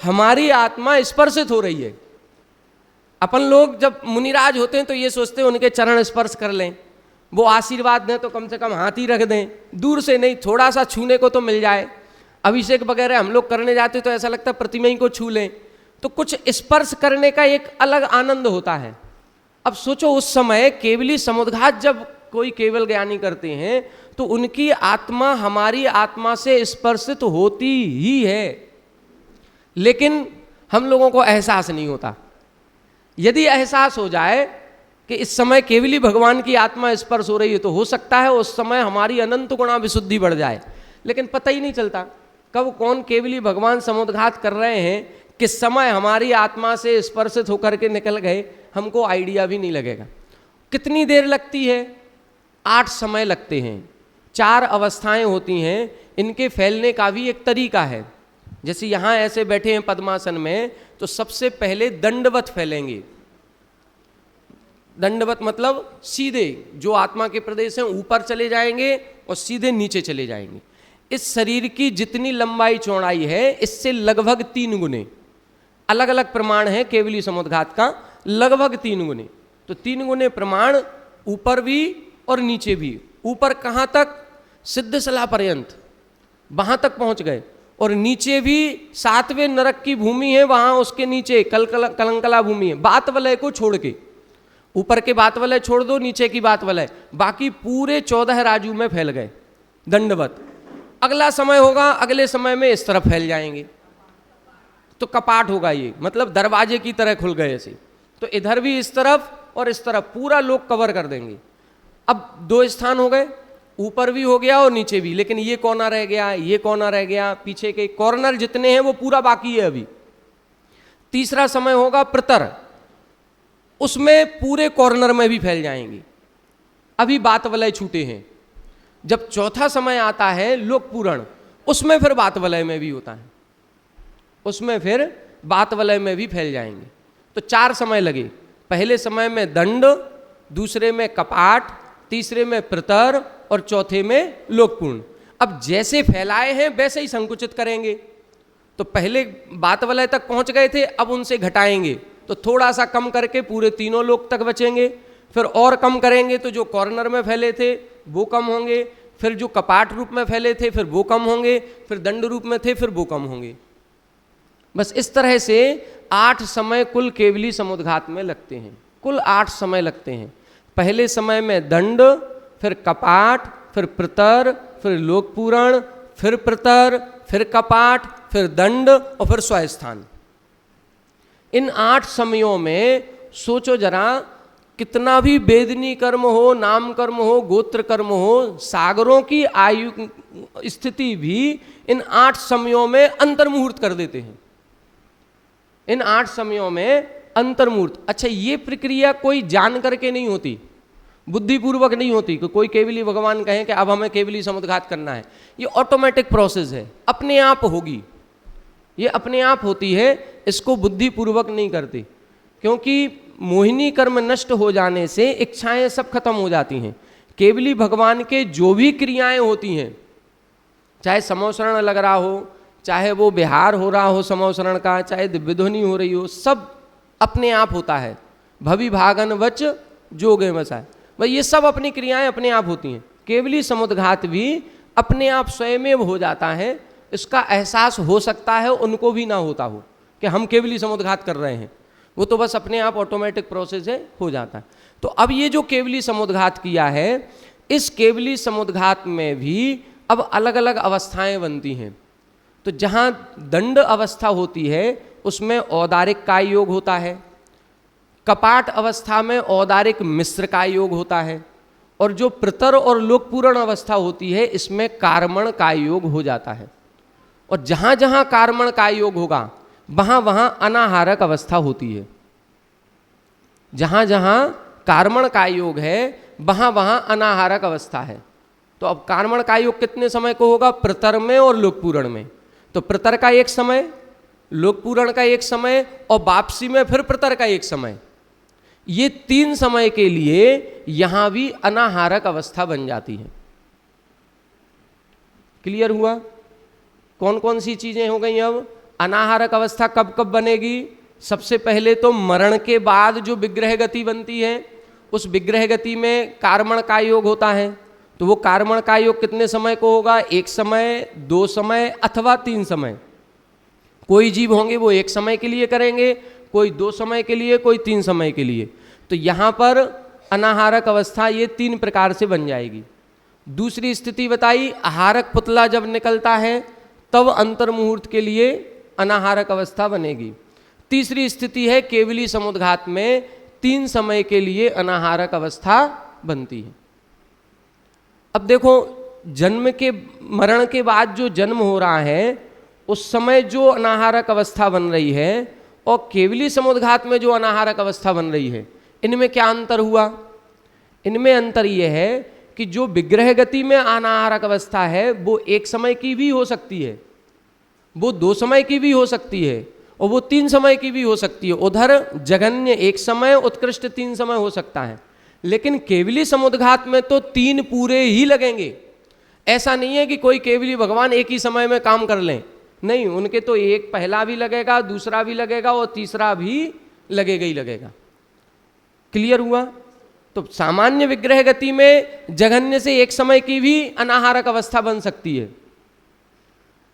हमारी आत्मा स्पर्शित हो रही है। अपन लोग जब मुनिराज होते हैं तो ये सोचते हैं उनके चरण स्पर्श कर लें, वो आशीर्वाद दें तो कम से कम हाथ ही रख दें, दूर से नहीं, थोड़ा सा छूने को तो मिल जाए। अभिषेक वगैरह हम लोग करने जाते तो ऐसा लगता है प्रतिमा ही को छू लें, तो कुछ स्पर्श करने का एक अलग आनंद होता है। अब सोचो उस समय केवली समुद्घात जब कोई केवल ज्ञानी करते हैं तो उनकी आत्मा हमारी आत्मा से स्पर्शित होती ही है, लेकिन हम लोगों को एहसास नहीं होता। यदि एहसास हो जाए कि इस समय केवली भगवान की आत्मा स्पर्श हो रही है तो हो सकता है उस समय हमारी अनंत गुणा विशुद्धि बढ़ जाए, लेकिन पता ही नहीं चलता कब कौन केवली भगवान समुद्घात कर रहे हैं, किस समय हमारी आत्मा से स्पर्शित होकर के निकल गए, हमको आइडिया भी नहीं लगेगा। कितनी देर लगती है? 8 समय लगते हैं। 4 अवस्थाएं होती हैं, इनके फैलने का भी एक तरीका है। जैसे यहाँ ऐसे बैठे हैं पद्मासन में, तो सबसे पहले दंडवत फैलेंगे। दंडवत मतलब सीधे जो आत्मा के प्रदेश हैं ऊपर चले जाएंगे और सीधे नीचे चले जाएंगे। इस शरीर की जितनी लंबाई चौड़ाई है इससे लगभग 3 गुने, अलग अलग प्रमाण है केवली समुद्घात का, लगभग 3 गुने। तो 3 गुने प्रमाण ऊपर भी और नीचे भी। ऊपर कहाँ तक? सिद्धशला पर्यंत, वहाँ तक पहुँच गए। और नीचे भी 7वें नरक की भूमि है, वहाँ उसके नीचे कलंकला भूमि है, बात वलय को छोड़ के। ऊपर के बात वलय छोड़ दो, नीचे की बात वलय, बाकी पूरे 14 राजू में फैल गए दंडवत। अगला समय होगा, अगले समय में इस तरफ फैल जाएंगे, तो कपाट होगा, ये मतलब दरवाजे की तरह खुल गए ऐसे। तो इधर भी इस तरफ और इस तरफ पूरा लोग कवर कर देंगे। अब 2 स्थान हो गए, ऊपर भी हो गया और नीचे भी, लेकिन ये कोना रह गया, ये कोना रह गया, पीछे के कॉर्नर जितने हैं वो पूरा बाकी है अभी। तीसरा समय होगा प्रतर, उसमें पूरे कॉर्नर में भी फैल जाएंगे, अभी बात वलय छूटे हैं। जब चौथा समय आता है लोक पूरण, उसमें फिर बात वलय में भी होता है, उसमें फिर बात वलय में भी फैल जाएंगे। तो 4 समय लगे। पहले समय में दंड, दूसरे में कपाट, तीसरे में प्रतर और चौथे में लोकपूर्ण। अब जैसे फैलाए हैं वैसे ही संकुचित करेंगे। तो पहले बात वलय तक पहुंच गए थे, अब उनसे घटाएंगे, तो थोड़ा सा कम करके पूरे 3 लोक तक बचेंगे। फिर और कम करेंगे तो जो कॉर्नर में फैले थे वो कम होंगे, फिर जो कपाट रूप में फैले थे फिर वो कम होंगे, फिर दंड रूप में थे फिर वो कम होंगे। बस इस तरह से 8 समय कुल केवली समुद्घात में लगते हैं, कुल 8 समय लगते हैं। पहले समय में दंड, फिर कपाट, फिर प्रतर, फिर लोकपूरण, फिर प्रतर, फिर कपाट, फिर दंड और फिर स्वस्थान। इन 8 समयों में सोचो जरा, कितना भी वेदनी कर्म हो, नाम कर्म हो, गोत्र कर्म हो, सागरों की आयु स्थिति भी इन 8 समयों में अंतर्मुहूर्त कर देते हैं। इन 8 समयों में अंतर्मुहूर्त। अच्छा, ये प्रक्रिया कोई जान करके नहीं होती, बुद्धिपूर्वक नहीं होती कि कोई केवली भगवान कहें कि अब हमें केवली समुद्घात करना है। ये ऑटोमेटिक प्रोसेस है, अपने आप होगी, ये अपने आप होती है, इसको बुद्धिपूर्वक नहीं करती। क्योंकि मोहिनी कर्म नष्ट हो जाने से इच्छाएं सब खत्म हो जाती हैं। केवली भगवान के जो भी क्रियाएं होती हैं, चाहे समोसरण लग रहा हो, चाहे वो बिहार हो रहा हो समोसरण का, चाहे दिव्यध्वनि हो रही हो, सब अपने आप होता है। भवि भागन वच जोगे मसाए, भाई ये सब अपनी क्रियाएं अपने आप होती हैं। केवली समुद्घात भी अपने आप स्वयमेव हो जाता है, इसका एहसास हो सकता है उनको भी ना होता हो कि हम केवली समुद्घात कर रहे हैं, वो तो बस अपने आप ऑटोमेटिक प्रोसेस है, हो जाता है। तो अब ये जो केवली समुद्घात किया है, इस केवली समुद्घात में भी अब अलग अलग अवस्थाएं बनती हैं। तो जहाँ दंड अवस्था होती है उसमें औदारिक का योग होता है, कपाट अवस्था में औदारिक मिश्र का योग होता है, और जो प्रतर और लोकपूर्ण अवस्था होती है इसमें कार्मण का योग हो जाता है। और जहाँ जहाँ कार्मण का योग होगा वहाँ वहाँ अनाहारक अवस्था होती है। जहाँ जहाँ कार्मण का योग है वहाँ वहाँ अनाहारक अवस्था है। तो अब कार्मण का योग कितने समय को होगा? प्रतर में और लोकपूर्ण में। तो प्रतर का 1 समय, लोकपूरण का एक समय और वापसी में फिर प्रतर का एक समय। ये 3 समय के लिए यहां भी अनाहारक अवस्था बन जाती है। क्लियर हुआ? कौन कौन सी चीजें हो गई? अब अनाहारक अवस्था कब कब बनेगी? सबसे पहले तो मरण के बाद जो विग्रह गति बनती है, उस विग्रह गति में कार्मण का योग होता है। तो वो कार्मण का योग कितने समय को होगा? 1 समय, 2 समय अथवा 3 समय। कोई जीव होंगे वो 1 समय के लिए करेंगे, कोई 2 समय के लिए, कोई 3 समय के लिए। तो यहां पर अनाहारक अवस्था ये 3 प्रकार से बन जाएगी। दूसरी स्थिति बताई, आहारक पुतला जब निकलता है तब अंतर्मुहूर्त के लिए अनाहारक अवस्था बनेगी। तीसरी स्थिति है केवली समुद्घात में 3 समय के लिए अनाहारक अवस्था बनती है। अब देखो, जन्म के मरण के बाद जो जन्म हो रहा है उस समय जो अनाहारक अवस्था बन रही है और केवली समुद्घात में जो अनाहारक अवस्था बन रही है, इनमें क्या अंतर हुआ? इनमें अंतर यह है कि जो विग्रह गति में अनाहारक अवस्था है वो 1 समय की भी हो सकती है, वो 2 समय की भी हो सकती है और वो 3 समय की भी हो सकती है। उधर जघन्य 1 समय, उत्कृष्ट 3 समय हो सकता है। लेकिन केवली समुद्घात में तो 3 पूरे ही लगेंगे। ऐसा नहीं है कि कोई केवली भगवान एक ही समय में काम कर लें, नहीं, उनके तो एक पहला भी लगेगा, दूसरा भी लगेगा और तीसरा भी लगेगा ही लगेगा। क्लियर हुआ? तो सामान्य विग्रह गति में जघन्य से 1 समय की भी अनाहारक अवस्था बन सकती है,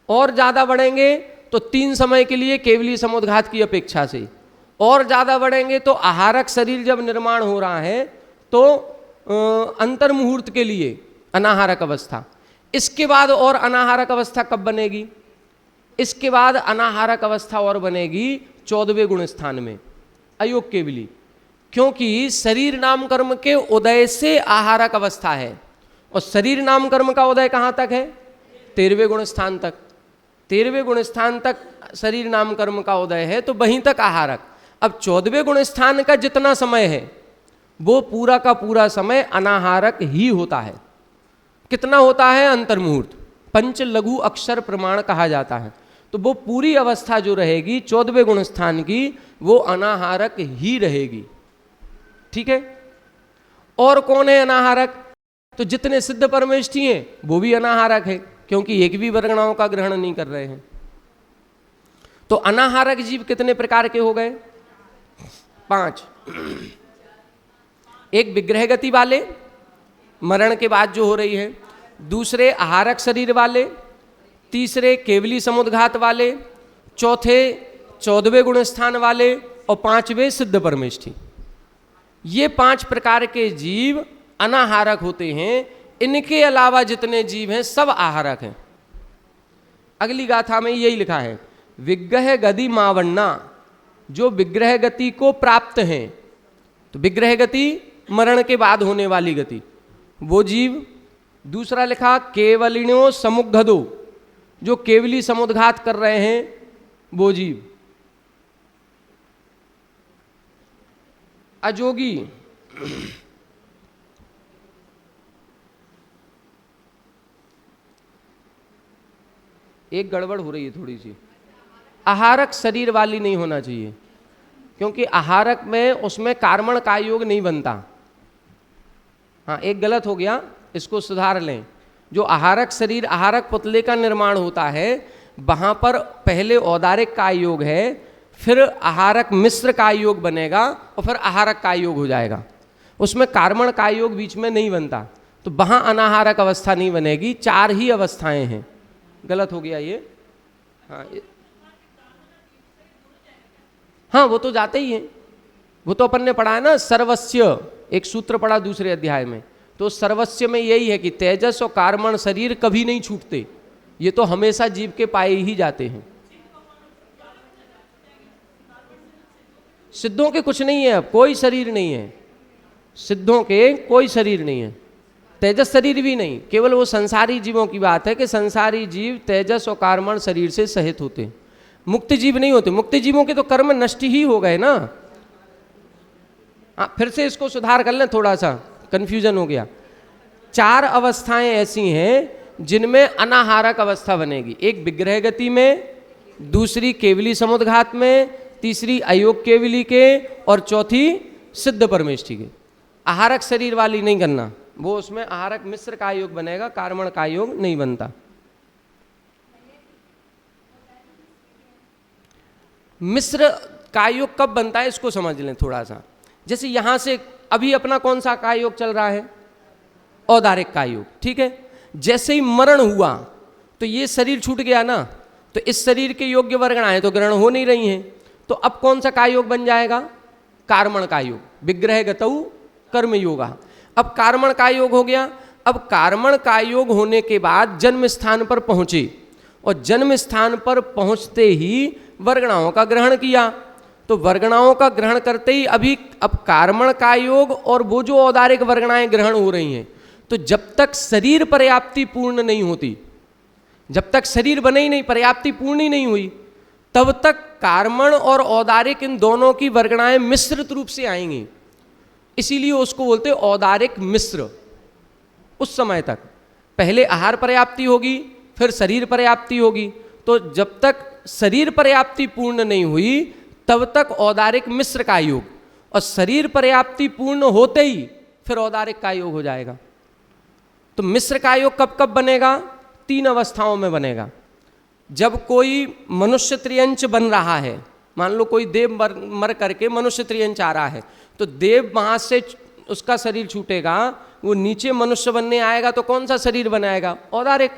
और ज्यादा बढ़ेंगे तो 3 समय के लिए केवली समुद्घात की अपेक्षा से, और ज्यादा बढ़ेंगे तो आहारक शरीर जब निर्माण हो रहा है तो अंतर्मुहूर्त के लिए अनाहारक अवस्था। इसके बाद और अनाहारक अवस्था कब बनेगी? इसके बाद अनाहारक अवस्था और बनेगी 14वें गुण स्थान में, अयोग केवली। क्योंकि शरीर नाम कर्म के उदय से आहारक अवस्था है, और शरीर नाम कर्म का उदय कहाँ तक है? 13वें गुण स्थान तक। 13वें गुण स्थान तक शरीर नाम कर्म का उदय है, तो वहीं तक आहारक। अब 14वें गुण स्थान का जितना समय है वो पूरा का पूरा समय अनाहारक ही होता है। कितना होता है? अंतर्मुहूर्त, 5 लघु अक्षर प्रमाण कहा जाता है। तो वो पूरी अवस्था जो रहेगी 14वें गुण स्थान की, वो अनाहारक ही रहेगी। ठीक है? और कौन है अनाहारक? तो जितने सिद्ध परमेष्ठी हैं वो भी अनाहारक है, क्योंकि एक भी वर्गणाओं का ग्रहण नहीं कर रहे हैं। तो अनाहारक जीव कितने प्रकार के हो गए? 5। एक विग्रह गति वाले, मरण के बाद जो हो रही है। दूसरे आहारक शरीर वाले। तीसरे केवली समुद्घात वाले। चौथे 14वें गुण स्थान वाले, और 5वें सिद्ध परमेष्ठी। ये 5 प्रकार के जीव अनाहारक होते हैं। इनके अलावा जितने जीव हैं सब आहारक हैं। अगली गाथा में यही लिखा है, विग्रह गति मावन्ना, जो विग्रह गति को प्राप्त हैं। तो विग्रह गति मरण के बाद होने वाली गति, वो जीव। दूसरा लिखा केवलिनो समुद्घदो, जो केवली समुद्घात कर रहे हैं वो जीव। अजोगी, एक गड़बड़ हो रही है थोड़ी सी, आहारक शरीर वाली नहीं होना चाहिए, क्योंकि आहारक में उसमें कार्मण का योग नहीं बनता। हाँ, एक गलत हो गया, इसको सुधार लें। जो आहारक शरीर, आहारक पुतले का निर्माण होता है, वहाँ पर पहले औदारिक का योग है, फिर आहारक मिश्र का योग बनेगा और फिर आहारक का योग हो जाएगा। उसमें कार्मण का योग बीच में नहीं बनता, तो वहाँ अनाहारक अवस्था नहीं बनेगी। 4 ही अवस्थाएं हैं। गलत हो गया ये। हाँ, वो तो जाते ही हैं। वो तो अपन ने पढ़ा है ना, सर्वस्य, एक सूत्र पढ़ा दूसरे अध्याय में। तो सर्वस्य में यही है कि तेजस और कार्मण शरीर कभी नहीं छूटते, ये तो हमेशा जीव के पाए ही जाते हैं। सिद्धों के कुछ नहीं है, अब कोई शरीर नहीं है। सिद्धों के कोई शरीर नहीं है, तेजस शरीर भी नहीं। केवल वो संसारी जीवों की बात है कि संसारी जीव तेजस और कार्मण शरीर से सहित होते हैं, मुक्त जीव नहीं होते। मुक्त जीवों के तो कर्म नष्ट ही हो गए ना। हाँ, फिर से इसको सुधार कर लें, थोड़ा सा कंफ्यूजन हो गया। 4 अवस्थाएं ऐसी हैं जिनमें अनाहारक अवस्था बनेगी। एक विग्रह गति में, दूसरी केवली समुद्घात में, तीसरी अयोग केवली के, और चौथी सिद्ध परमेष्ठी के। आहारक शरीर वाली नहीं करना, वो उसमें आहारक मिश्र का योग बनेगा, कार्मण का योग नहीं बनता। मिश्र का योग कब बनता है इसको समझ लें थोड़ा सा। जैसे यहां से अभी अपना कौन सा का योग चल रहा है? औदारिक का योग, ठीक है। जैसे ही मरण हुआ तो ये शरीर छूट गया ना, तो इस शरीर के योग्य वर्गणाएं तो ग्रहण हो नहीं रही हैं, तो अब कौन सा का योग बन जाएगा? कार्मण का योग, विग्रह गतौ कर्म योगा। अब कार्मण का योग हो गया। अब कार्मण का योग होने के बाद जन्म स्थान पर पहुंचे, और जन्म स्थान पर पहुंचते ही वर्गणाओं का ग्रहण किया। तो वर्गणाओं का ग्रहण करते ही अभी अब कार्मण का योग और वो जो औदारिक वर्गणाएं ग्रहण हो रही हैं, तो जब तक शरीर पर्याप्ति पूर्ण नहीं होती, जब तक शरीर बने ही नहीं, पर्याप्ति पूर्ण ही नहीं हुई, तब तक कार्मण और औदारिक इन दोनों की वर्गणाएं मिश्रित रूप से आएंगी। इसीलिए उसको बोलते हैं औदारिक मिश्र। उस समय तक पहले आहार पर्याप्ति होगी, फिर शरीर पर्याप्ति होगी। तो जब तक शरीर पर्याप्ति पूर्ण नहीं हुई तब तक औदारिक मिश्र का योग, और शरीर पर्याप्ति पूर्ण होते ही फिर औदारिक का योग हो जाएगा। तो मिश्र का योग कब कब बनेगा? 3 अवस्थाओं में बनेगा। जब कोई मनुष्य त्रियंच बन रहा है, मान लो कोई देव मर करके मनुष्य त्रियंच आ रहा है, तो देव वहां से उसका शरीर छूटेगा, वो नीचे मनुष्य बनने आएगा, तो कौन सा शरीर बनाएगा? औदारिक।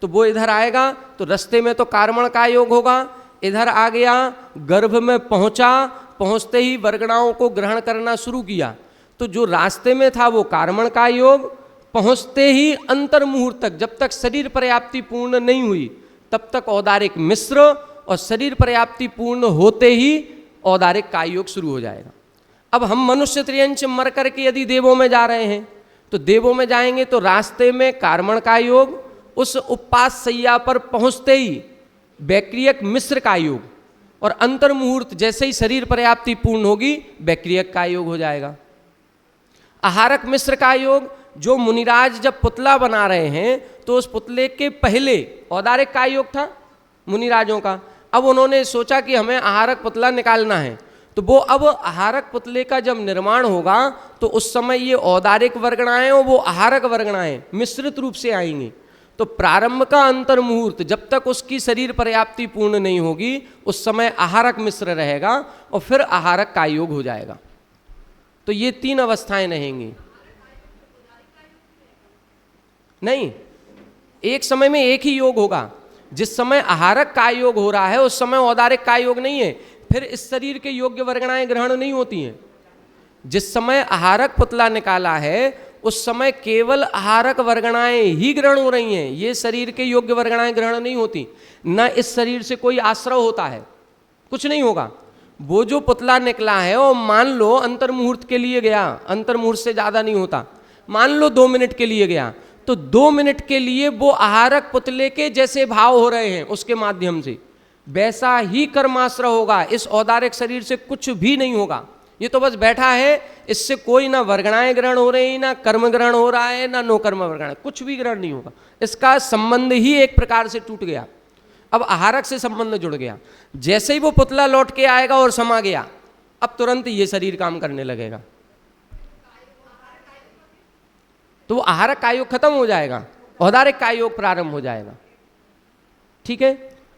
तो वो इधर आएगा तो रास्ते में तो कार्मण का योग होगा, इधर आ गया, गर्भ में पहुंचा, पहुंचते ही वर्गणाओं को ग्रहण करना शुरू किया, तो जो रास्ते में था वो कार्मण का योग, पहुंचते ही अंतर मुहूर्त तक, जब तक शरीर पर्याप्ति पूर्ण नहीं हुई तब तक औदारिक मिश्र, और शरीर पर्याप्ति पूर्ण होते ही औदारिक का योग शुरू हो जाएगा। अब हम मनुष्य त्रियंच मर करके यदि देवों में जा रहे हैं, तो देवों में जाएंगे तो रास्ते में कार्मण का योग, उस उपवास सैया पर पहुंचते ही वैक्रियक मिश्र का योग, और अंतर मुहूर्त जैसे ही शरीर पर्याप्ति पूर्ण होगी वैक्रियक का योग हो जाएगा। आहारक मिश्र का योग, जो मुनिराज जब पुतला बना रहे हैं तो उस पुतले के पहले औदारिक का योग था मुनिराजों का। अब उन्होंने सोचा कि हमें आहारक पुतला निकालना है, तो वो अब आहारक पुतले का जब निर्माण होगा तो उस समय ये औदारिक वर्गणाएं और वो आहारक वर्गणाएं मिश्रित रूप से आएंगी। तो प्रारंभ का अंतर मुहूर्त जब तक उसकी शरीर पर्याप्ति पूर्ण नहीं होगी उस समय आहारक मिश्र रहेगा, और फिर आहारक का योग हो जाएगा। तो ये 3 अवस्थाएं रहेंगी। नहीं, एक समय में एक ही योग होगा। जिस समय आहारक का योग हो रहा है उस समय औदारिक का योग नहीं है, फिर इस शरीर के योग्य वर्गणाएं ग्रहण नहीं होती हैं। जिस समय आहारक पुतला निकाला है उस समय केवल आहारक वर्गणाएं ही ग्रहण हो रही हैं, ये शरीर के योग्य वर्गणाएं ग्रहण नहीं होती। न इस शरीर से कोई आश्रय होता है, कुछ नहीं होगा। वो जो पुतला निकला है वो मान लो अंतर मुहूर्त के लिए गया, अंतर मुहूर्त से ज़्यादा नहीं होता, मान लो 2 मिनट के लिए गया, तो 2 मिनट के लिए वो आहारक पुतले के जैसे भाव हो रहे हैं उसके माध्यम से वैसा ही कर्माश्रय होगा। इस औदारिक शरीर से कुछ भी नहीं होगा, ये तो बस बैठा है, इससे कोई ना वर्गणाएं ग्रहण हो रही, ना कर्म ग्रहण हो रहा है, ना नो कर्म वर्गणाएं, कुछ भी ग्रहण नहीं होगा। इसका संबंध ही एक प्रकार से टूट गया। अब आहारक से संबंध जुड़ गया। जैसे ही वो पुतला लौट के आएगा और समा गया, अब तुरंत ये शरीर काम करने लगेगा, तो वो आहारक का योग खत्म हो जाएगा, औदारिक का योग प्रारंभ हो जाएगा। ठीक है,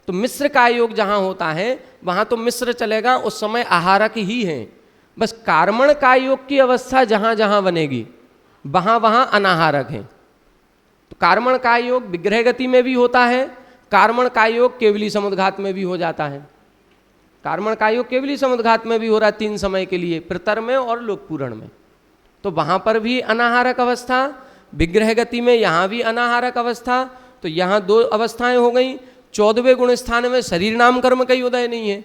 तो मिश्र का योग जहां होता है वहां तो मिश्र चलेगा, उस समय आहारक ही है। बस कार्मण का योग की अवस्था जहां जहां बनेगी वहां वहां अनाहारक है। तो कार्मण का योग विग्रह गति में भी होता है, कार्मण का योग केवली समुद्घात में भी हो जाता है। कार्मण का योग केवली समुद्घात में भी हो रहा है 3 समय के लिए, प्रतर में और लोकपूरण में, तो वहां पर भी अनाहारक अवस्था। विग्रह गति में यहाँ भी अनाहारक अवस्था। तो यहाँ 2 अवस्थाएं हो गई। 14वें गुण स्थान में शरीर नाम कर्म का उदय नहीं है,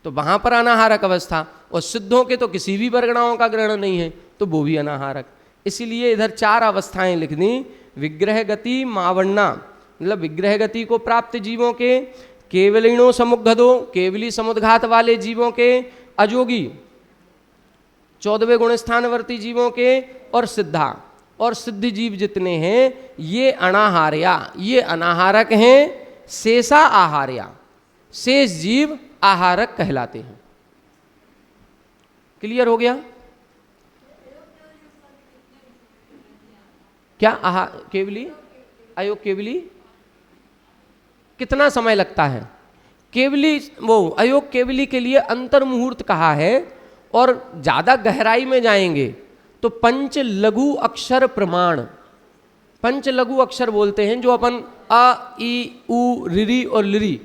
तो वहां पर अनाहारक अवस्था। और सिद्धों के तो किसी भी वर्गणाओं का ग्रहण नहीं है, तो वो भी अनाहारक। इसीलिए इधर 4 अवस्थाएं लिख दी। विग्रह गति मावन्ना, मतलब विग्रह गति को प्राप्त जीवों के, केवलिणो समुद्घदो, केवली समुद्घात वाले जीवों के, अजोगी 14वें गुण स्थानवर्ती जीवों के, और सिद्धा, और सिद्ध जीव जितने हैं ये अनाहार्या, ये अनाहारक हैं। शेषा आहार्या, शेष जीव आहारक कहलाते हैं। क्लियर हो गया? क्या केवली अयोग केवली कितना समय लगता है? केवली वो अयोग केवली के लिए अंतर मुहूर्त कहा है, और ज्यादा गहराई में जाएंगे तो पंच लघु अक्षर प्रमाण, पंच लघु अक्षर बोलते हैं जो अपन अ ई उ ऋ और लृ,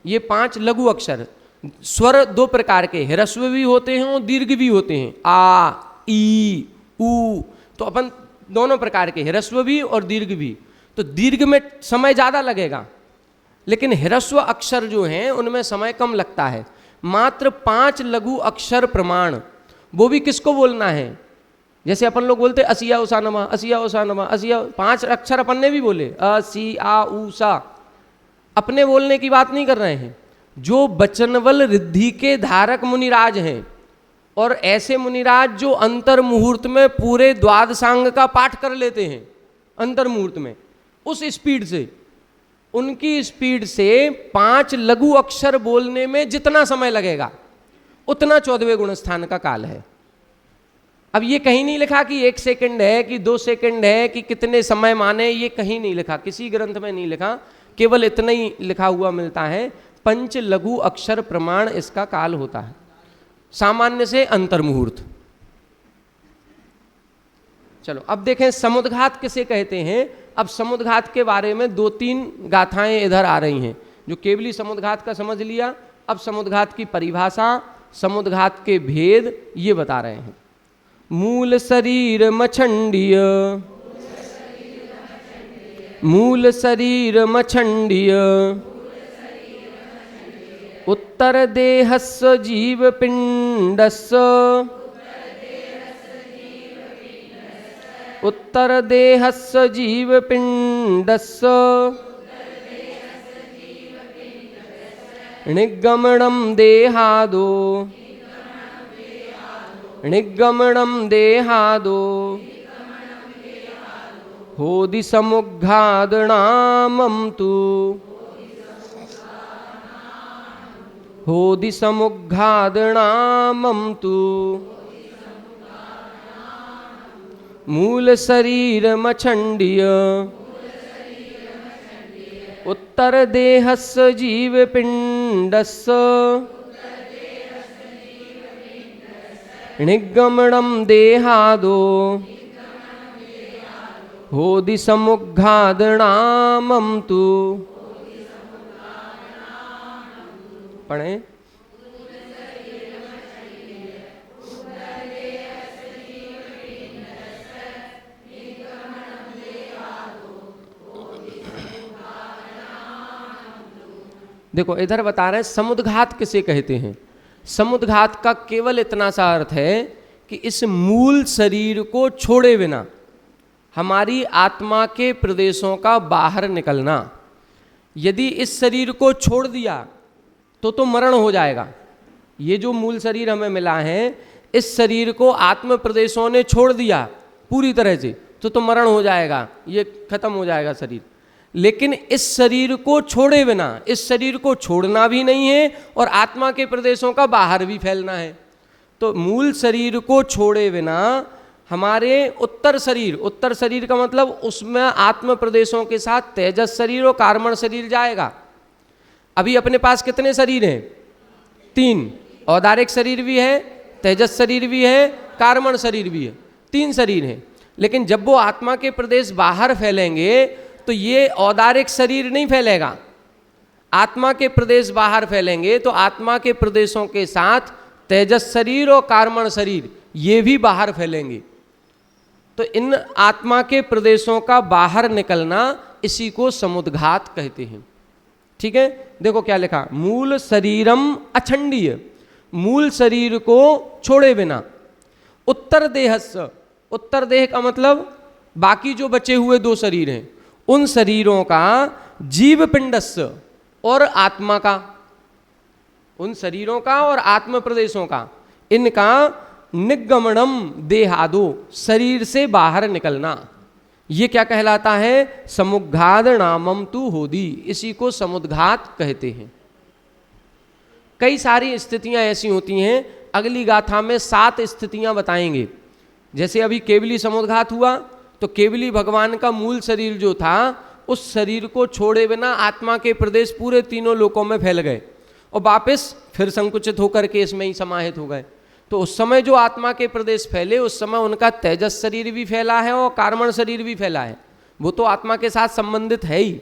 ये 5 लघु अक्षर। स्वर 2 प्रकार के, ह्रस्व भी होते हैं और दीर्घ भी होते हैं, आ ई उ, तो अपन दोनों प्रकार के, ह्रस्व भी और दीर्घ भी। तो दीर्घ में समय ज़्यादा लगेगा, लेकिन ह्रस्व अक्षर जो हैं उनमें समय कम लगता है। मात्र 5 लघु अक्षर प्रमाण, वो भी किसको बोलना है? जैसे अपन लोग बोलते असिया उसा नमा, असिया उसा नमा, असिया, 5 अक्षर अपन ने भी बोले, अ सी आ उ सा, अपने बोलने की बात नहीं कर रहे हैं। जो बचनवल रिद्धि के धारक मुनिराज हैं, और ऐसे मुनिराज जो अंतर मुहूर्त में पूरे द्वादशांग का पाठ कर लेते हैं अंतर मुहूर्त में, उस स्पीड से, उनकी स्पीड से 5 लघु अक्षर बोलने में जितना समय लगेगा उतना 14वें गुण स्थान का काल है। अब ये कहीं नहीं लिखा कि 1 सेकंड है कि 2 सेकंड है कि कितने समय माने, ये कहीं नहीं लिखा, किसी ग्रंथ में नहीं लिखा, केवल इतना ही लिखा हुआ मिलता है, पंच लघु अक्षर प्रमाण इसका काल होता है, सामान्य से अंतर मुहूर्त। चलो अब देखें समुद्घात किसे कहते हैं। अब समुद्घात के बारे में 2-3 गाथाएं इधर आ रही हैं। जो केवली समुद्घात का समझ लिया, अब समुद्घात की परिभाषा, समुद्घात के भेद ये बता रहे हैं। मूल शरीर मछंडीय, मूल शरीर मछंडीय, उत्तर देहस्य जीव पिंडस्य, उत्तर देहस्य जीव पिंडस्य, निगमनम देहादो, निगमनम देहादो, होदि समुद्घादनामं तु, होदि समुद्घादनामं तु, मूल शरीर मछंडीय, उत्तर देहस्य जीव पिंडस्य, निगमनम देहादो, होदि समुद्घादनामं तु। पढ़ें। देखो इधर बता रहे हैं समुद्घात किसे कहते हैं। समुद्घात का केवल इतना सा अर्थ है कि इस मूल शरीर को छोड़े बिना हमारी आत्मा के प्रदेशों का बाहर निकलना। यदि इस शरीर को छोड़ दिया तो मरण हो जाएगा। ये जो मूल शरीर हमें मिला है, इस शरीर को आत्म प्रदेशों ने छोड़ दिया पूरी तरह से तो मरण हो जाएगा, ये खत्म हो जाएगा शरीर। लेकिन इस शरीर को छोड़े बिना, इस शरीर को छोड़ना भी नहीं है और आत्मा के प्रदेशों का बाहर भी फैलना है। तो मूल शरीर को छोड़े बिना हमारे उत्तर शरीर, उत्तर शरीर का मतलब उसमें आत्म प्रदेशों के साथ तेजस शरीर और कार्मण शरीर जाएगा। अभी अपने पास कितने शरीर हैं? 3। औदारिक शरीर भी है, तेजस शरीर भी है, कार्मण शरीर भी है, 3 शरीर हैं। लेकिन जब वो आत्मा के प्रदेश बाहर फैलेंगे तो ये औदारिक शरीर नहीं फैलेगा। आत्मा के प्रदेश बाहर फैलेंगे तो आत्मा के प्रदेशों के साथ तेजस शरीर और कार्मण शरीर ये भी बाहर फैलेंगे। तो इन आत्मा के प्रदेशों का बाहर निकलना, इसी को समुद्घात कहते हैं। ठीक है, देखो क्या लिखा, मूल शरीरम अछंडीय, मूल शरीर को छोड़े बिना, उत्तर देहस्य, उत्तर देह का मतलब बाकी जो बचे हुए 2 शरीर हैं उन शरीरों का, जीव पिंडस्य और आत्मा का, उन शरीरों का और आत्म प्रदेशों का, इनका निगमनम देहादो, शरीर से बाहर निकलना, ये क्या कहलाता है? समुद्घात नामम तु होदी, इसी को समुद्घात कहते हैं। कई सारी स्थितियां ऐसी होती हैं, अगली गाथा में 7 स्थितियां बताएंगे। जैसे अभी केवली समुद्घात हुआ, तो केवली भगवान का मूल शरीर जो था, उस शरीर को छोड़े बिना आत्मा के प्रदेश पूरे तीनों लोकों में फैल गए और वापस फिर संकुचित होकर के इसमें ही समाहित हो गए। तो उस समय जो आत्मा के प्रदेश फैले, उस समय उनका तेजस शरीर भी फैला है और कार्मण शरीर भी फैला है, वो तो आत्मा के साथ संबंधित है ही,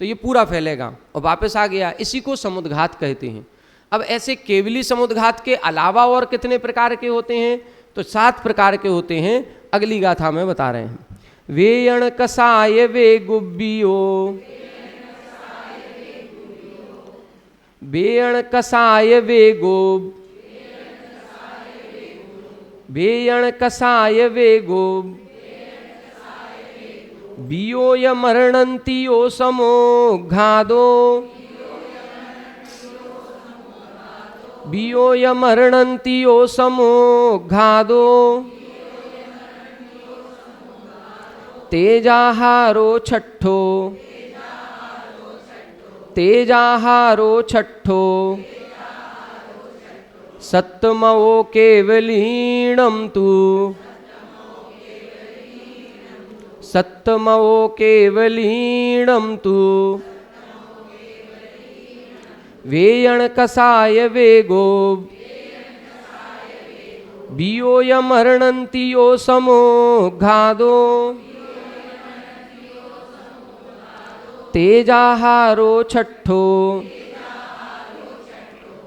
तो ये पूरा फैलेगा और वापस आ गया। इसी को समुद्घात कहते हैं। अब ऐसे केवली समुद्घात के अलावा और कितने प्रकार के होते हैं? तो 7 प्रकार के होते हैं, अगली गाथा में बता रहे हैं। वेयण कसाय वे गुब्बियो, वेयण कसाय वे गोब, वेयण कसाय वे गोब, बियो य मरणंती ओ समो घादो, बियो य मरणंती ओ समो घादो, तेजाहारो छठो, तेजाहारो छठो, सत्तमो केवलीणम तु, सत्तमो केवलीणम तु, वेयण कसाय वेगो, बियो य मरणंती ओ समो घादो, तेजाहारो छठो,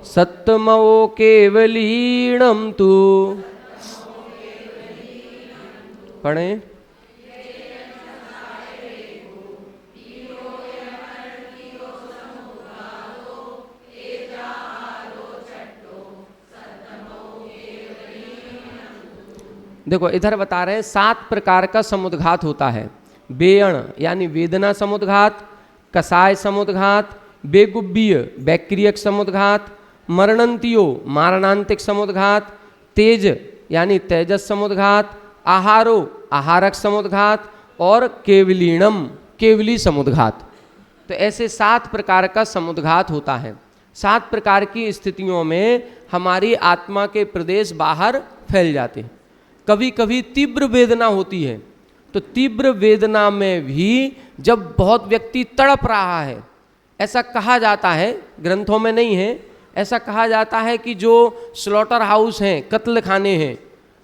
सत्तमो केवलीणम तु। पढ़ें। देखो इधर बता रहे हैं 7 प्रकार का समुद्घात होता है। बेयण यानी वेदना समुद्घात, कसाय समुद्घात, बेगुब्बीय बैक्रियक समुद्घात, मरणंतियो मारणांतिक समुद्घात, तेज यानी तेजस समुद्घात, आहारो आहारक समुद्घात और केवलीणम केवली समुद्घात। तो ऐसे 7 प्रकार का समुद्घात होता है। 7 प्रकार की स्थितियों में हमारी आत्मा के प्रदेश बाहर फैल जाते हैं। कभी कभी तीव्र वेदना होती है, तो तीव्र वेदना में भी जब बहुत व्यक्ति तड़प रहा है, ऐसा कहा जाता है, ग्रंथों में नहीं है, ऐसा कहा जाता है कि जो स्लॉटर हाउस हैं, कत्ल खाने हैं,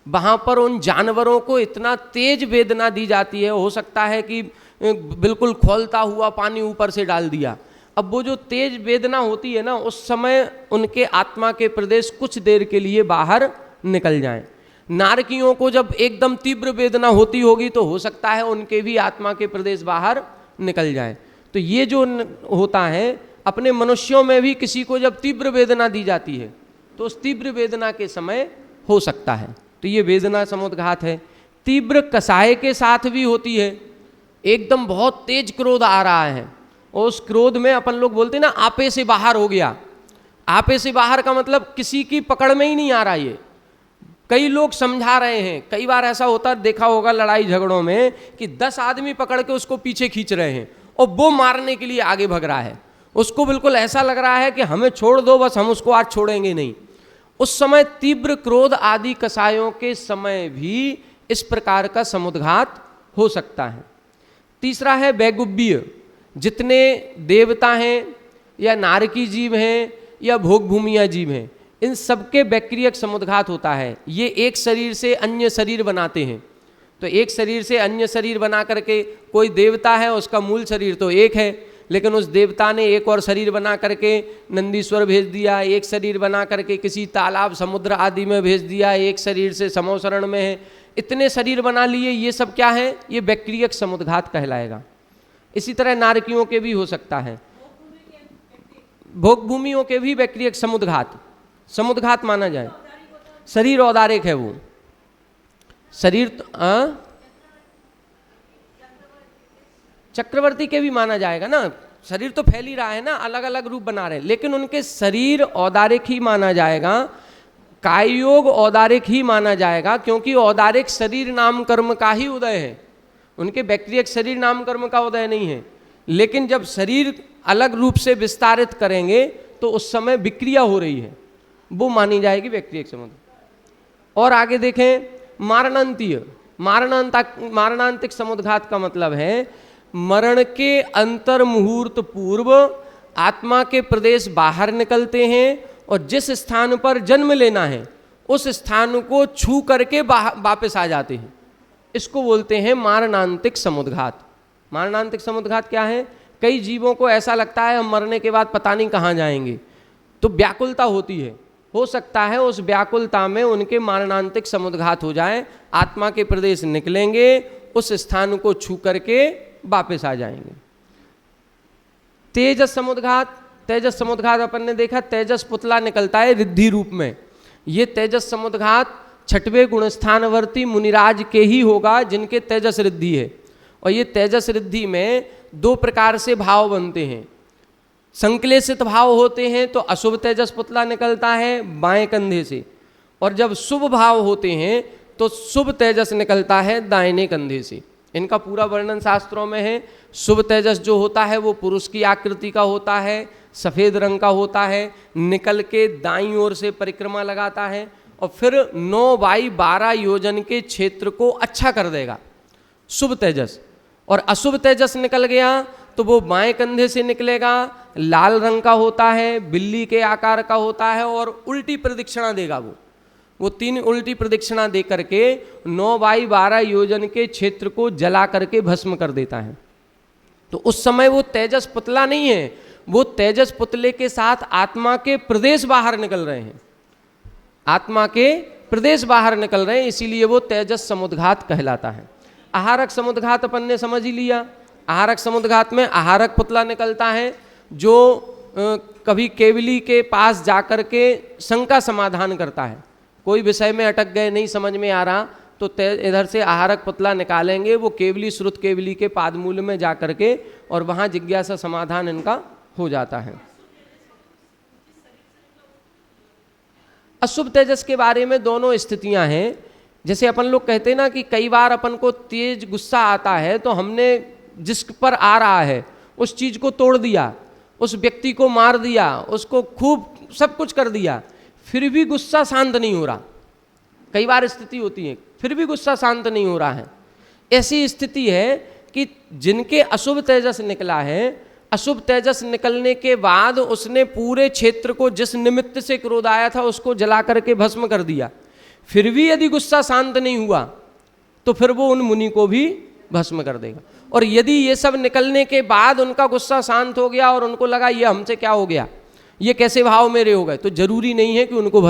वहाँ पर उन जानवरों को इतना तेज वेदना दी जाती है, हो सकता है कि बिल्कुल खौलता हुआ पानी ऊपर से डाल दिया। अब वो जो तेज वेदना होती है ना, उस समय उनके आत्मा के प्रदेश कुछ देर के लिए बाहर निकल जाएं। नारकियों को जब एकदम तीव्र वेदना होती होगी तो हो सकता है उनके भी आत्मा के प्रदेश बाहर निकल जाएं। तो ये जो होता है, अपने मनुष्यों में भी किसी को जब तीव्र वेदना दी जाती है तो उस तीव्र वेदना के समय हो सकता है। तो ये वेदना समुद्घात है। तीव्र कसाय के साथ भी होती है। एकदम बहुत तेज क्रोध आ रहा है और उस क्रोध में अपन लोग बोलते हैं ना, आपे से बाहर हो गया। आपे से बाहर का मतलब किसी की पकड़ में ही नहीं आ रहा। ये कई लोग समझा रहे हैं, कई बार ऐसा होता देखा होगा लड़ाई झगड़ों में कि 10 आदमी पकड़ के उसको पीछे खींच रहे हैं और वो मारने के लिए आगे भग रहा है। उसको बिल्कुल ऐसा लग रहा है कि हमें छोड़ दो, बस हम उसको आज छोड़ेंगे नहीं। उस समय तीव्र क्रोध आदि कसायों के समय भी इस प्रकार का समुद्घात हो सकता है। तीसरा है बैगुब्बीय। जितने देवता हैं या नारकी जीव हैं या भोग भूमिया जीव हैं, इन सबके बैक्रियक समुद्घात होता है। ये एक शरीर से अन्य शरीर बनाते हैं। तो एक शरीर से अन्य शरीर बना करके, कोई देवता है उसका मूल शरीर तो एक है, लेकिन उस देवता ने एक और शरीर बना करके नंदीश्वर भेज दिया, एक शरीर बना करके किसी तालाब समुद्र आदि में भेज दिया, एक शरीर से समोसरण में है, इतने शरीर बना लिए। ये सब क्या है? ये बैक्रियक समुद्घात कहलाएगा। इसी तरह नारकियों के भी हो सकता है, भोग भूमियों के भी बैक्रियक समुद्घात माना जाए। शरीर औदारिक है वो शरीर। चक्रवर्ती के भी माना जाएगा ना, शरीर तो फैल ही रहा है ना, अलग अलग रूप बना रहे हैं, लेकिन उनके शरीर औदारिक ही माना जाएगा। काययोग औदारिक ही माना जाएगा, क्योंकि औदारिक शरीर नाम कर्म का ही उदय है। उनके बैक्रियक शरीर नाम कर्म का उदय नहीं है। लेकिन जब शरीर अलग रूप से विस्तारित करेंगे तो उस समय विक्रिया हो रही है, वो मानी जाएगी व्यक्तिरेक समुद्घात। और आगे देखें मारणांतीय, मारणांतिक समुद्घात का मतलब है मरण के अंतर मुहूर्त पूर्व आत्मा के प्रदेश बाहर निकलते हैं और जिस स्थान पर जन्म लेना है उस स्थान को छू करके वापस आ जाते हैं। इसको बोलते हैं मारणांतिक समुद्घात। मारणांतिक समुद्घात क्या है? कई जीवों को ऐसा लगता है हम मरने के बाद पता नहीं कहाँ जाएंगे, तो व्याकुलता होती है, हो सकता है उस व्याकुलता में उनके मारणांतिक समुद्घात हो जाए, आत्मा के प्रदेश निकलेंगे, उस स्थान को छू करके वापस आ जाएंगे। तेजस समुद्घात, तेजस समुद्घात अपन ने देखा, तेजस पुतला निकलता है रिद्धि रूप में। ये तेजस समुद्घात छठवें गुणस्थानवर्ती मुनिराज के ही होगा जिनके तेजस रिद्धि है। और ये तेजस रिद्धि में दो प्रकार से भाव बनते हैं। संक्लेशित भाव होते हैं तो अशुभ तेजस पुतला निकलता है बाएं कंधे से, और जब शुभ भाव होते हैं तो शुभ तेजस निकलता है दाहिने कंधे से। इनका पूरा वर्णन शास्त्रों में है। शुभ तेजस जो होता है वो पुरुष की आकृति का होता है, सफ़ेद रंग का होता है, निकल के दाईं ओर से परिक्रमा लगाता है और फिर 9/12 योजन के क्षेत्र को अच्छा कर देगा, शुभ तेजस। और अशुभ तेजस निकल गया तो वो बाएं कंधे से निकलेगा, लाल रंग का होता है, बिल्ली के आकार का होता है और उल्टी प्रदक्षिणा देगा। वो 3 उल्टी प्रदक्षिणा दे करके 9/12 योजन के क्षेत्र को जला करके भस्म कर देता है। तो उस समय वो तेजस पुतला नहीं है, वो तेजस पुतले के साथ आत्मा के प्रदेश बाहर निकल रहे हैं, आत्मा के प्रदेश बाहर निकल रहे हैं, इसीलिए वो तेजस समुद्घात कहलाता है। आहारक समुद्घात अपन ने समझ ही लिया। आहारक समुद्घात में आहारक पुतला निकलता है जो कभी केवली के पास जाकर के शंका समाधान करता है। कोई विषय में अटक गए, नहीं समझ में आ रहा, तो इधर से आहारक पुतला निकालेंगे, वो केवली श्रुत केवली के पादमूल में जा करके और वहाँ जिज्ञासा समाधान इनका हो जाता है। अशुभ तेजस के बारे में दोनों स्थितियां हैं। जैसे अपन लोग कहते हैं ना कि कई बार अपन को तेज गुस्सा आता है तो हमने जिस पर आ रहा है उस चीज को तोड़ दिया, उस व्यक्ति को मार दिया, उसको खूब सब कुछ कर दिया, फिर भी गुस्सा शांत नहीं हो रहा। कई बार स्थिति होती है फिर भी गुस्सा शांत नहीं हो रहा है। ऐसी स्थिति है कि जिनके अशुभ तेजस निकला है, अशुभ तेजस निकलने के बाद उसने पूरे क्षेत्र को जिस निमित्त से क्रोध आया था उसको जला करके भस्म कर दिया, फिर भी यदि गुस्सा शांत नहीं हुआ तो फिर वो उन मुनि को भी भस्म कर देगा। और यदि ये सब निकलने के बाद उनका गुस्सा शांत हो गया और उनको लगा ये हमसे क्या हो गया, ये कैसे भाव मेरे हो गए, तो जरूरी नहीं है कि उनको